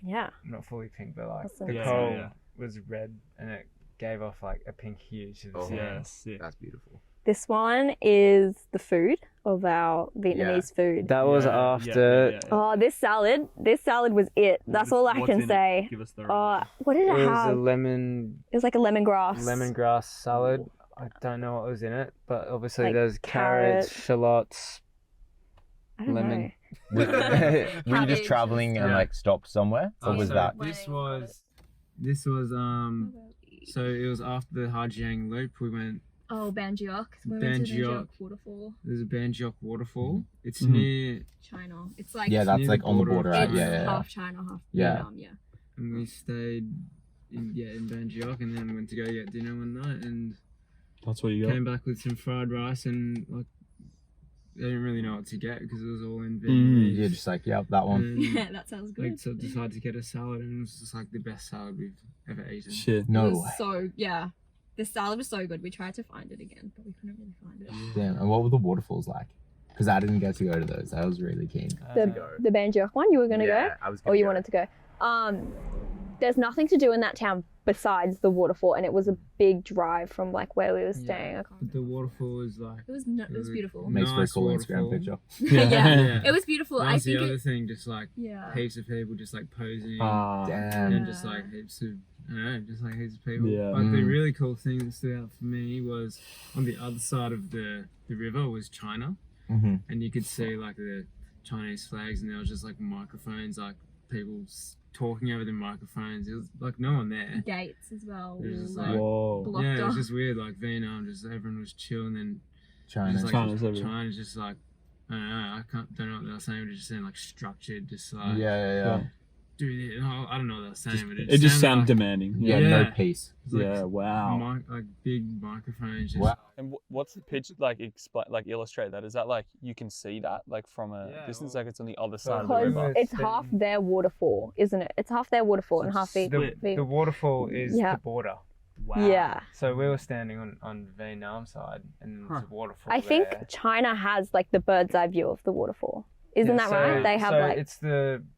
yeah, not fully pink, but like Awesome. the Yeah, coral yeah. was red and it gave off like a pink hue to the Oh, sand. Yeah. Sick. That's beautiful. this one is the food of our Vietnamese food. That was after. Oh, this salad was it. That's all I What's can in it? say. Give us the. What did It it was a have? lemon It was like a lemongrass. lemongrass salad. I don't know what was in it, but obviously Like there's carrots, carrot. shallots. I don't lemon. know. Were you just Cabbage traveling and Yeah. like stopped somewhere, or was So that? This was so it was after the Hajiang Loop. We went. Oh, Banjiok. We went to Banjiok. Banjiok waterfall, There's a Banjiok waterfall. It's Mhm. near, China. It's like Yeah, that's near like the on the border. border, right? it's Yeah. half China, half Yeah. Vietnam. Yeah. and we stayed in Banjiok, and then went to go get dinner one night, and That's what you got. came back with some fried rice, and like I didn't really know what to get because it was all in Vietnamese. You're just like, yep, that one. And, Yeah, that sounds good. like, so decided to get a salad, and it was just like the best salad we've ever eaten. Shit. It No was way. so yeah. The salad was so good. We tried to find it again, but we couldn't really find it. Damn. And what were the waterfalls like? Because I didn't get to go to those. I was really keen. The Banjok one, you were gonna go, I was. or you wanted to go. There's nothing to do in that town besides the waterfall, and it was a big drive from like where we were staying. But the waterfall is like. It was beautiful. Makes for a Nice cool waterfall. Instagram picture. Yeah. It was beautiful. That I was think the other thing, just like yeah. heaps of people just like posing. Damn. And just like heaps of, I don't know, just like heaps of people. Yeah. But the really cool thing that stood out for me was on the other side of the river was China. Mm-hmm. And you could see like the Chinese flags, and there was just like microphones, like people talking over the microphones. It was like no one there. Gates as well. It was just like, like, blocked yeah, it was off. just weird. Like Vietnam, just everyone was chill, and then China. just, like, China's China's just like, I don't know, don't know what they were saying, but it just sounded like structured, just like Yeah. do this. I don't know what they were saying, but It just sounded like, demanding. Yeah, Yeah. no peace. it's like Yeah, wow. like big microphones. Just, Wow. And what's the pitch like? Illustrate that. Is that like you can see that like from a distance, like it's on the other side of the Because river? it's half their waterfall, isn't it? It's half their waterfall and half The waterfall is Yeah. the border. Wow. Yeah. So we were standing on Vietnam side, and there's a waterfall. I think there. China has like the bird's eye view of the waterfall. Isn't that right? They have so like it's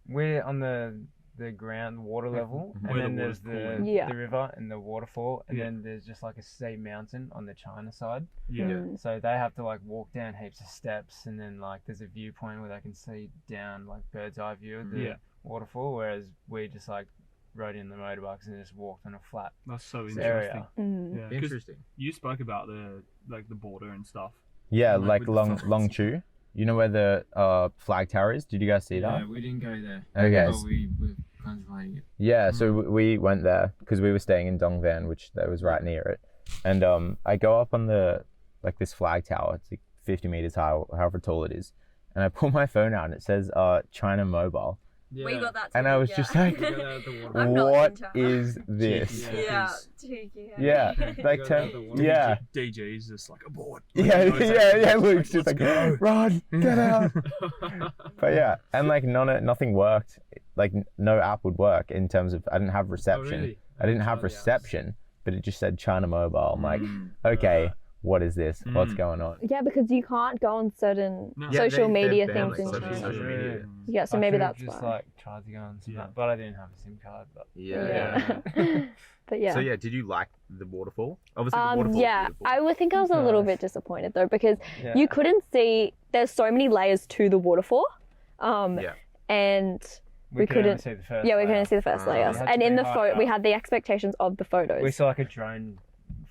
we're on the ground water level, and Where then the there's water's Yeah. the river and the waterfall, and Yeah. then there's just like a steep mountain on the China side. Yeah. So they have to like walk down heaps of steps, and then like there's a viewpoint where they can see down like bird's eye view of the Yeah. waterfall, whereas we just like rode in the motorbikes and just walked on a flat That's so interesting. area. Yeah. 'Cause Interesting. you spoke about the border and stuff. Yeah, Like like with the Long flags. Chu. You know where the flag tower is? Did you guys see that? yeah, we didn't go there. Okay. But we were contemplating it. Yeah, so we went there because we were staying in Dongvan, which that was right near it. And I go up on this flag tower. It's like 50 meters high, however tall it is. And I pull my phone out and it says China Mobile. Yeah. We got that. And I was just like, We got that at the waterfall. I'm not what in China. is this? Yeah. Cheeky. Yeah, like got that at the waterfall. yeah. DJ's just like aboard. Yeah, yeah, Luke's just Let's like, go. run, get out. But yeah, and like nothing worked. Like no app would work in terms of I didn't have reception. really? I didn't have Try the apps. reception, but it just said China Mobile. I'm like, okay, what is this? What's going on? Yeah, because you can't go on certain No. Yeah, social they're media banned, things like, in social China. media. Yeah, so I maybe could've that's just why. like tried to go on some, Yeah. but I didn't have a SIM card. But Yeah. But yeah. So yeah, did you like the waterfall? Obviously, Yeah, I would think I was a little bit disappointed though because yeah. you couldn't see. There's so many layers to the waterfall, Yeah. and we couldn't- only see the first. yeah, we layer. couldn't see the first layers. You had to And in be the high we up. had the expectations of the photos. We saw like a drone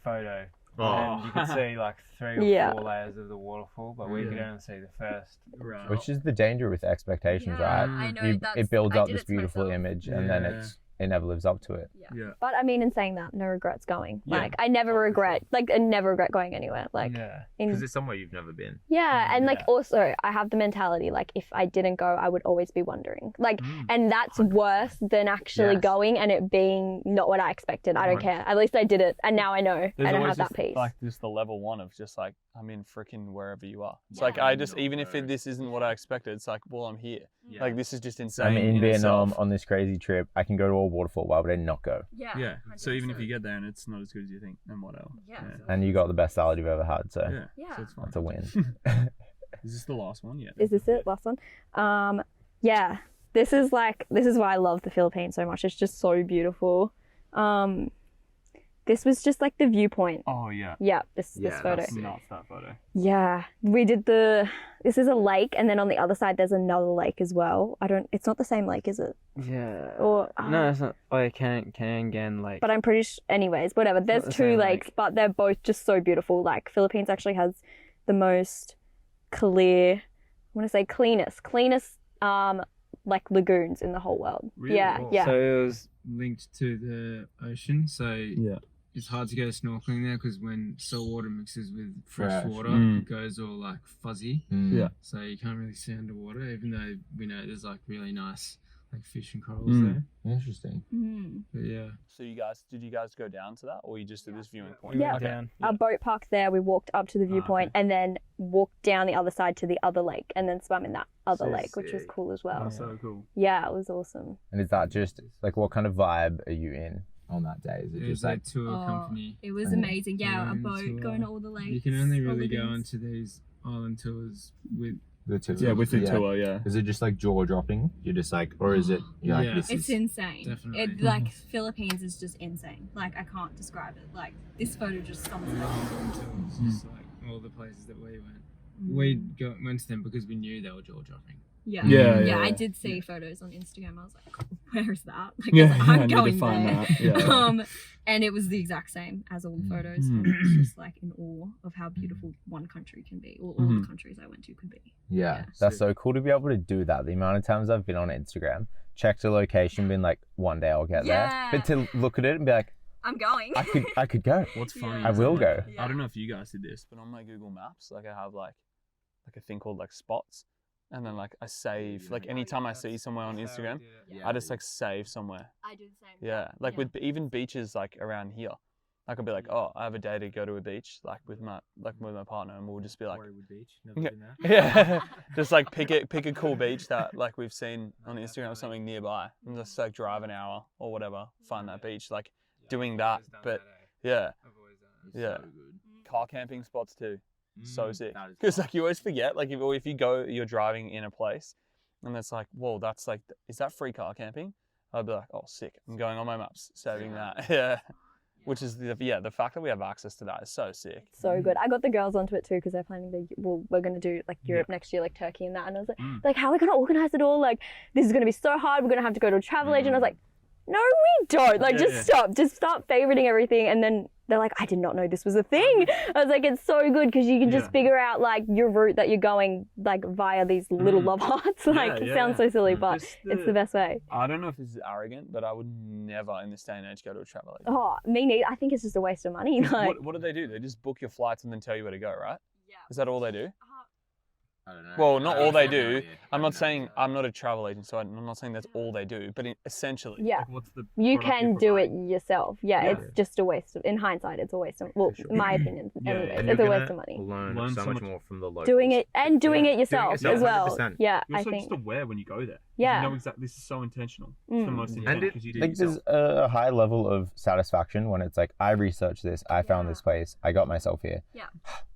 photo, and you could see like 3 or Yeah. 4 layers of the waterfall, but we could only see the first. Right. Which is the danger with expectations, Yeah, right? I know. It builds I up did this it to beautiful myself. image, and then Yeah. it never lives up to it. Yeah. But I mean, in saying that, no regrets going. Yeah. Like I never regret. Like I never regret going anywhere. Like Yeah. in it's somewhere you've never been. yeah, and like Yeah. also I have the mentality like if I didn't go, I would always be wondering. Like, Mm. and that's worse than actually Yes. going and it being not what I expected. I don't care. At least I did it, and now I know. There's I don't always have that just, peace. like just the level one of just like I'm in freaking wherever you are. It's Yeah. like I just even if this isn't what I expected, it's like well I'm here. Yeah. Like this is just insane. I'm in Vietnam itself. on this crazy trip. I can go to a waterfall. Why would I not go? Yeah. Yeah. So even if 100%. you get there and it's not as good as you think, then whatever. Yeah. And you got the best salad you've ever had, so Yeah. Yeah. So it's fine. that's a win. Is this the last one yet? Is this it? Last one? Yeah. This is why I love the Philippines so much. It's just so beautiful. This was just like the viewpoint. Oh yeah. Yeah, this Yeah, photo. That's nuts, that photo. Yeah, we did this is a lake, and then on the other side there's another lake as well. It's not the same lake, is it? Yeah. Or No, it's not. Oh, Kangan Lake. but I'm pretty sure, anyways, whatever. There's the 2 same lakes, lake. but they're both just so beautiful. Like Philippines actually has the most clear, I want to say cleanest, like lagoons in the whole world. Really? Yeah, Cool. yeah. So it was. Linked to the ocean, so Yeah. it's hard to go snorkeling there because when salt water mixes with fresh Fresh. water, Mm. it goes all like fuzzy. Yeah. So you can't really see underwater, even though we know there's like really nice like fish and corals Mm. there. Interesting. Mm. But yeah, So did you guys go down to that or you just did this viewing point? We Yeah. went down. Our boat parked there. We walked up to the viewpoint and then walked down the other side to the other lake and then swam in that other So lake, which was sick. cool as well. That's so cool. Yeah, it was awesome. And is that just like what kind of vibe are you in on that day? Is it it just was like a tour Oh, company. It was Mhm. amazing. Yeah, a Going boat to, going to all the lakes. You can only all really the go things. onto these island tours with The tour. Yeah, with the tour, yeah. Is it just like jaw dropping? You're just like, or is it? You're like, Yeah. this It's is. insane. Definitely. It like Philippines is just insane. Like I can't describe it. Like this photo just sums it up. tours, just like all the places that we went. We went to them because we knew they were jaw dropping. Yeah. Yeah. I did see photos on Instagram. I was like, where is that? Like, Yeah, I'm I need going to find there. that. Yeah. And it was the exact same as all the photos. And I was just like in awe of how beautiful one country can be, or all the countries I went to could be. Yeah, that's so cool to be able to do that. The amount of times I've been on Instagram, checked a location, been like, one day I'll get there. But to look at it and be like, I'm going. I could go. What's funny? I is will like, go. I don't know if you guys did this, but on my Google Maps, like I have like a thing called like spots, and then like I save like anytime I see somewhere on Instagram, I just like save somewhere. I do the same. Yeah, like with even beaches like around here, I could be like, oh, I have a day to go to a beach like with my partner, and we'll just be like, Warriwood Beach. Never been there. yeah, just like pick a cool beach that like we've seen on Instagram or something nearby, and just like drive an hour or whatever, find that beach, like doing that. But yeah, yeah, car camping spots too. So sick, because like you always forget, like if you go, you're driving in a place and it's like, whoa, that's like, is that free car camping? I'd be like, oh sick, I'm going on my maps, saving that. Yeah, which is the fact that we have access to that is so sick. So good. I got the girls onto it too because they're planning we're going to do like Europe next year, like Turkey and that, and I was like how are we going to organize it all? Like this is going to be so hard, we're going to have to go to a travel agent. I was like, no we don't, like just stop favoriting everything. And then they're like, I did not know this was a thing. I was like, it's so good because you can just figure out like your route that you're going like via these little love hearts. Like it sounds so silly, but it's the best way. I don't know if this is arrogant, but I would never in this day and age go to a travel agent. Oh, me neither. I think it's just a waste of money. Like, what do? They just book your flights and then tell you where to go, right? Yeah. Is that all they do? I don't know. Well, not all they do. I'm not saying I'm not a travel agent, so I'm not saying that's all they do. But essentially, yeah, like, what's the you product can you're do it providing? yourself. Yeah, it's just a waste of, in hindsight, it's a waste of, well, in my opinion, anyways, And it's you're a waste gonna of money. Learn so much more from the locals. Doing it yourself yourself, as well. 100%. Yeah, You're I also think. just aware when you go there. Yeah. You know exactly. This is so intentional. It's the most And intentional because you do like it yourself. there's a high level of satisfaction when it's like, I researched this, I found this place, I got myself here. Yeah.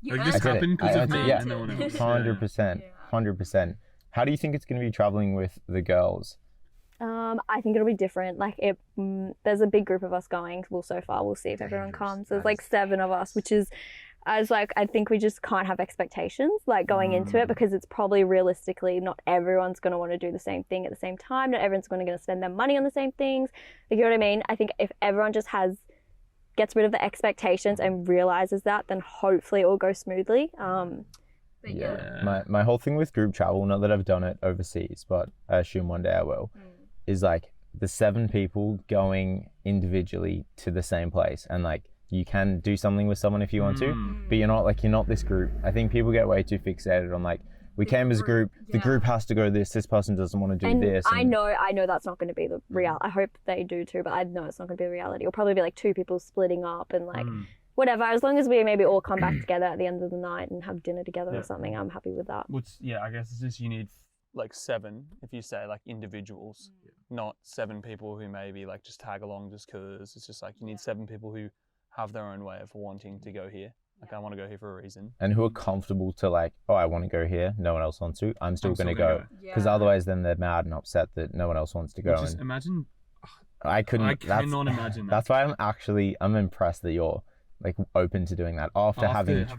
Like, earned this it. happened because of me Yeah, and no one else. 100%, 100%. How do you think it's going to be traveling with the girls? I think it'll be different. Like there's a big group of us going. Well, so far we'll see if everyone comes. There's like 7 of us, which is, I think we just can't have expectations like going into it because it's probably realistically not everyone's going to want to do the same thing at the same time. Not everyone's going to spend their money on the same things. Like, you know what I mean? I think if everyone just gets rid of the expectations and realizes that, then hopefully it will go smoothly. But yeah. My whole thing with group travel, not that I've done it overseas, but I assume one day I will, is like the 7 people going individually to the same place, and like you can do something with someone if you want to, but you're not this group. I think people get way too fixated on like, we came as a group, the group has to go this person doesn't want to do this. I know that's not going to be the reality. I hope they do too, but I know it's not going to be the reality. It'll probably be like 2 people splitting up and like whatever. As long as we maybe all come back together at the end of the night and have dinner together or something, I'm happy with that. I guess it's just you need like 7 if you say like individuals, not 7 people who maybe like just tag along just because. It's just like you need 7 people who have their own way of wanting to go here. Like, I want to go here for a reason. And who are comfortable to like, oh, I want to go here, no one else wants to, I'm still going to go. Because otherwise then they're mad and upset that no one else wants to go. Just imagine. I cannot imagine that. That's why I'm impressed that you're like open to doing that after having this.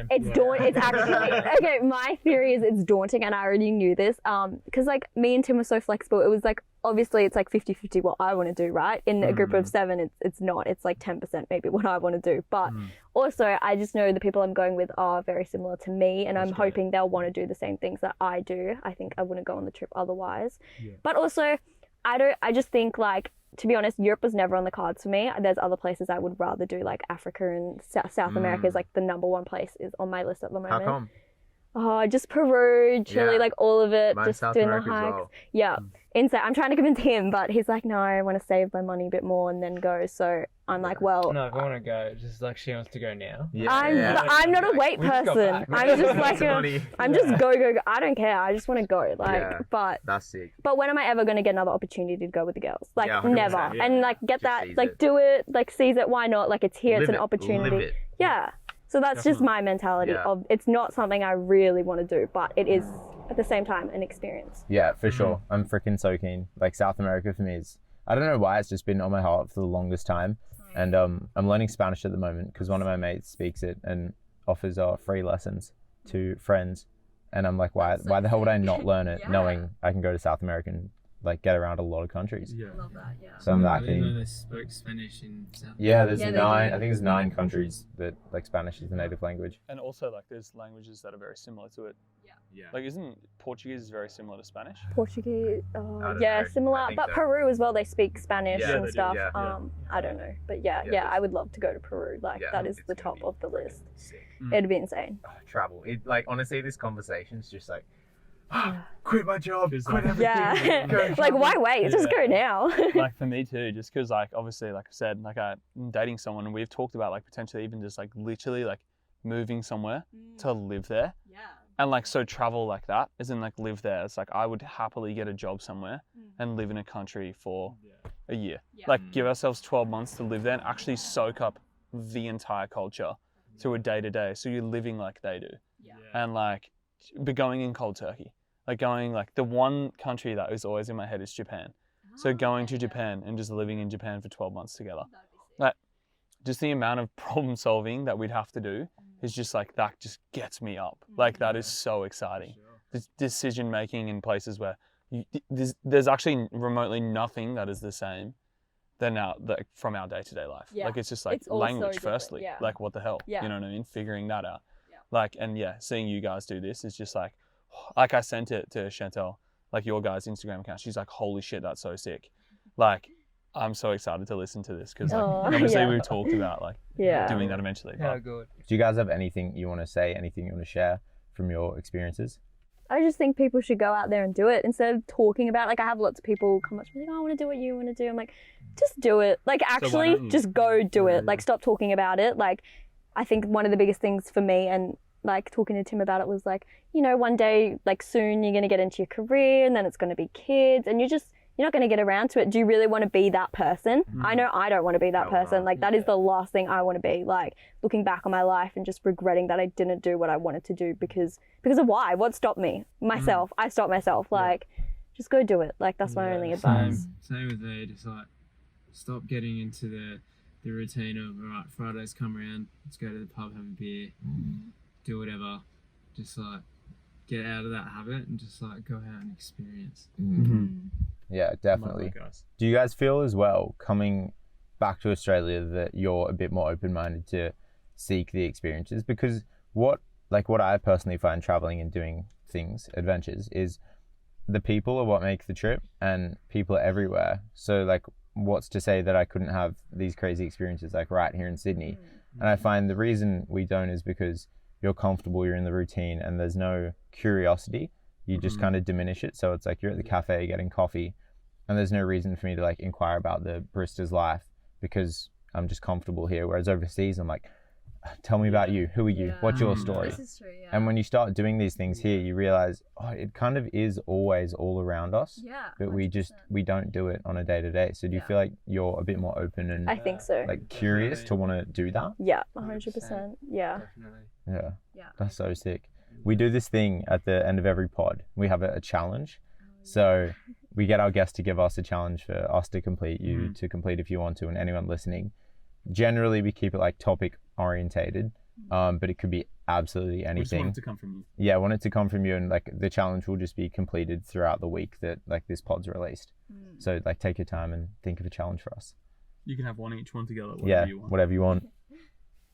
It's daunting. It's actually okay. My theory is it's daunting, and I already knew this. Because like me and Tim were so flexible. It was like obviously it's like 50-50 what I want to do, right? In a group of 7, it's not. It's like 10% maybe what I want to do. But also I just know the people I'm going with are very similar to me, and I'm hoping they'll want to do the same things that I do. I think I wouldn't go on the trip otherwise. Yeah. But also I just think like, to be honest, Europe was never on the cards for me. There's other places I would rather do, like Africa and South America is like the number 1 place is on my list at the moment. How come? Oh, just Peru, Chile, like all of it. Mine's just South doing America the as hikes. well. Yeah. Insane. I'm trying to convince him, but he's like, no, I want to save my money a bit more and then go. So I'm like, well, No, if I want to go, just like she wants to go now. I'm not a wait We just got person. back. I'm just like money. I'm just go. I don't care. I just want to go. Like, but That's sick. when am I ever going to get another opportunity to go with the girls? Like, Yeah, 100%, never. yeah. And like, get Just that, seize like, it. do it, like, seize it. Why not? Like, it's here. It's Live an it, opportunity. live it. Yeah. So that's just my mentality of it's not something I really want to do, but it is at the same time an experience. Yeah, for sure. I'm freaking so keen. Like South America for me is, I don't know why, it's just been on my heart for the longest time. And I'm learning Spanish at the moment because one of my mates speaks it and offers free lessons to friends. And I'm like, why the hell would I not learn it knowing I can go to South America and like get around a lot of countries? Yeah. Love that, yeah. So I'm that I didn't know keen. they spoke Spanish in South Yeah, there's Yeah, they 9, do. I think there's 9 countries that like Spanish is the native language. And also, like, there's languages that are very similar to it. Yeah. Like, isn't Portuguese very similar to Spanish? Portuguese, don't yeah, know. similar. I think But so. Peru as well, they speak Spanish Yeah, and they do, stuff. yeah. I don't know. But yeah, I would love to go to Peru. Like, Yeah, that is it's the gonna top be of the freaking list. sick. It'd be insane. Travel. It, like, honestly, this conversation's just like, quit my job, It's quit like- everything. Yeah. Like, why wait? Just go now. Like, for me too, just because, like, obviously, like I said, like, I'm dating someone and we've talked about, like, potentially even just, like, literally, like, moving somewhere to live there. Yeah. And, like, so travel like that, as in, like, live there. It's like, I would happily get a job somewhere and live in a country for a year. Yeah. Like, give ourselves 12 months to live there and actually soak up the entire culture to a day-to-day. So you're living like they do. Yeah. And, like, be going in cold turkey. Like, going, like, the one country that is always in my head is Japan. So going to Japan and just living in Japan for 12 months together. That'd be sick. Like, just the amount of problem solving that we'd have to do is just like, that just gets me up. Like, that is so exciting. This decision making in places where there's actually remotely nothing that is the same than from our day-to-day life. Yeah. Like, it's just like It's all so language different, firstly. yeah. Like, what the hell? Yeah. You know what I mean? Figuring that out. Yeah. Like, and yeah, seeing you guys do this is just like I sent it to Chantel, like your guys' Instagram account. She's like, holy shit, that's so sick. Like, I'm so excited to listen to this because, like, obviously we've talked about like doing that eventually. Yeah, But good. Do you guys have anything you want to say, anything you want to share from your experiences? I just think people should go out there and do it instead of talking about it. Like, I have lots of people come up to me like, oh, I want to do what you want to do. I'm like, just do it. Like, actually, don't you? just go do it. Like, stop talking about it. Like, I think one of the biggest things for me, and like talking to Tim about it, was like, you know, one day, like soon you're going to get into your career and then it's going to be kids and you're not going to get around to it. Do you really want to be that person? I know I don't want to be that person. Like, that is the last thing I want to be. Like, looking back on my life and just regretting that I didn't do what I wanted to do because of why? What stopped me? Myself. I stopped myself. Like, just go do it. Like, that's my only advice. Same with me. Just like stop getting into the routine of, all right, Fridays come around, let's go to the pub, have a beer, do whatever. Just like get out of that habit and just like go out and experience. Yeah, definitely. Do you guys feel as well, coming back to Australia, that you're a bit more open-minded to seek the experiences? Because what I personally find traveling and doing things, adventures, is the people are what make the trip, and people are everywhere. So like, what's to say that I couldn't have these crazy experiences like right here in Sydney? And I find the reason we don't is because you're comfortable, you're in the routine, and there's no curiosity. You just kind of diminish it. So it's like you're at the cafe getting coffee and there's no reason for me to like inquire about the barista's life because I'm just comfortable here. Whereas overseas, I'm like, tell me about you. Who are you? What's your story? This is true, yeah. And when you start doing these things here, you realize, oh, it kind of is always all around us. Yeah. But we don't do it on a day to day. So do you feel like you're a bit more open and I think so. like curious to want to do that? Yeah, 100%. Yeah. Definitely. Yeah. Yeah. That's so sick. We do this thing at the end of every pod. We have a challenge. So we get our guests to give us a challenge for us to complete, you to complete if you want to, and anyone listening. Generally, we keep it like topic orientated, but it could be absolutely anything. We just want it to come from you. Yeah, I want it to come from you, and like the challenge will just be completed throughout the week that like this pod's released. So like take your time and think of a challenge for us. You can have each one together, Whatever you want.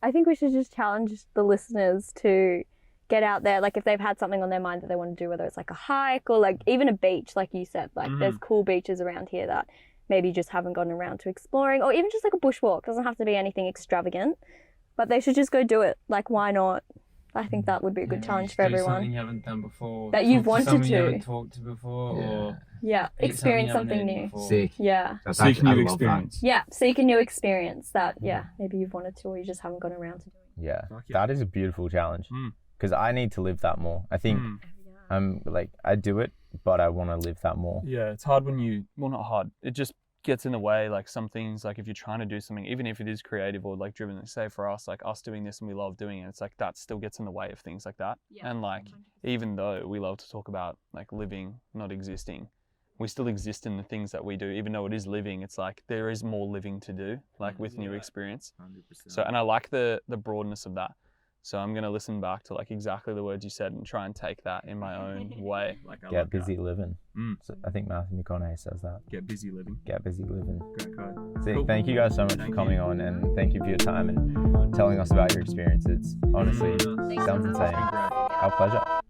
I think we should just challenge the listeners to get out there. Like, if they've had something on their mind that they want to do, whether it's like a hike or like even a beach, like you said, like there's cool beaches around here that maybe you just haven't gotten around to exploring, or even just like a bushwalk. Doesn't have to be anything extravagant, but they should just go do it. Like, why not? I think that would be a good challenge for Do something everyone. you haven't done before. That you've Talk wanted someone to. You haven't talked to before, or Yeah, eat experience something something you new. haven't eaten Sick. Yeah. That's Seek actually- I new love that. experience. Yeah, seek a new experience that, maybe you've wanted to or you just haven't gotten around to doing. Yeah, Fuck yeah. that is a beautiful challenge because I need to live that more. I think I'm like, I do it, but I want to live that more. yeah, it's hard when well, not hard. It just gets in the way. Like some things, like if you're trying to do something, even if it is creative or like driven, say for us, like us doing this and we love doing it, it's like that still gets in the way of things like that. Yeah, and like 100%. even though we love to talk about like living, not existing, we still exist in the things that we do. Even though it is living, it's like there is more living to do, like with new experience. 100%. So, and I like the broadness of that. So I'm gonna listen back to like exactly the words you said and try and take that in my own way. Like I Get love busy that. living. So I think Matthew McConaughey says that. Get busy living. Get busy living. Great code. So Cool. thank you guys so much Thank for coming on, and thank you for your time and telling us about your experience. It's honestly Thanks sounds for insane. having us. Our pleasure.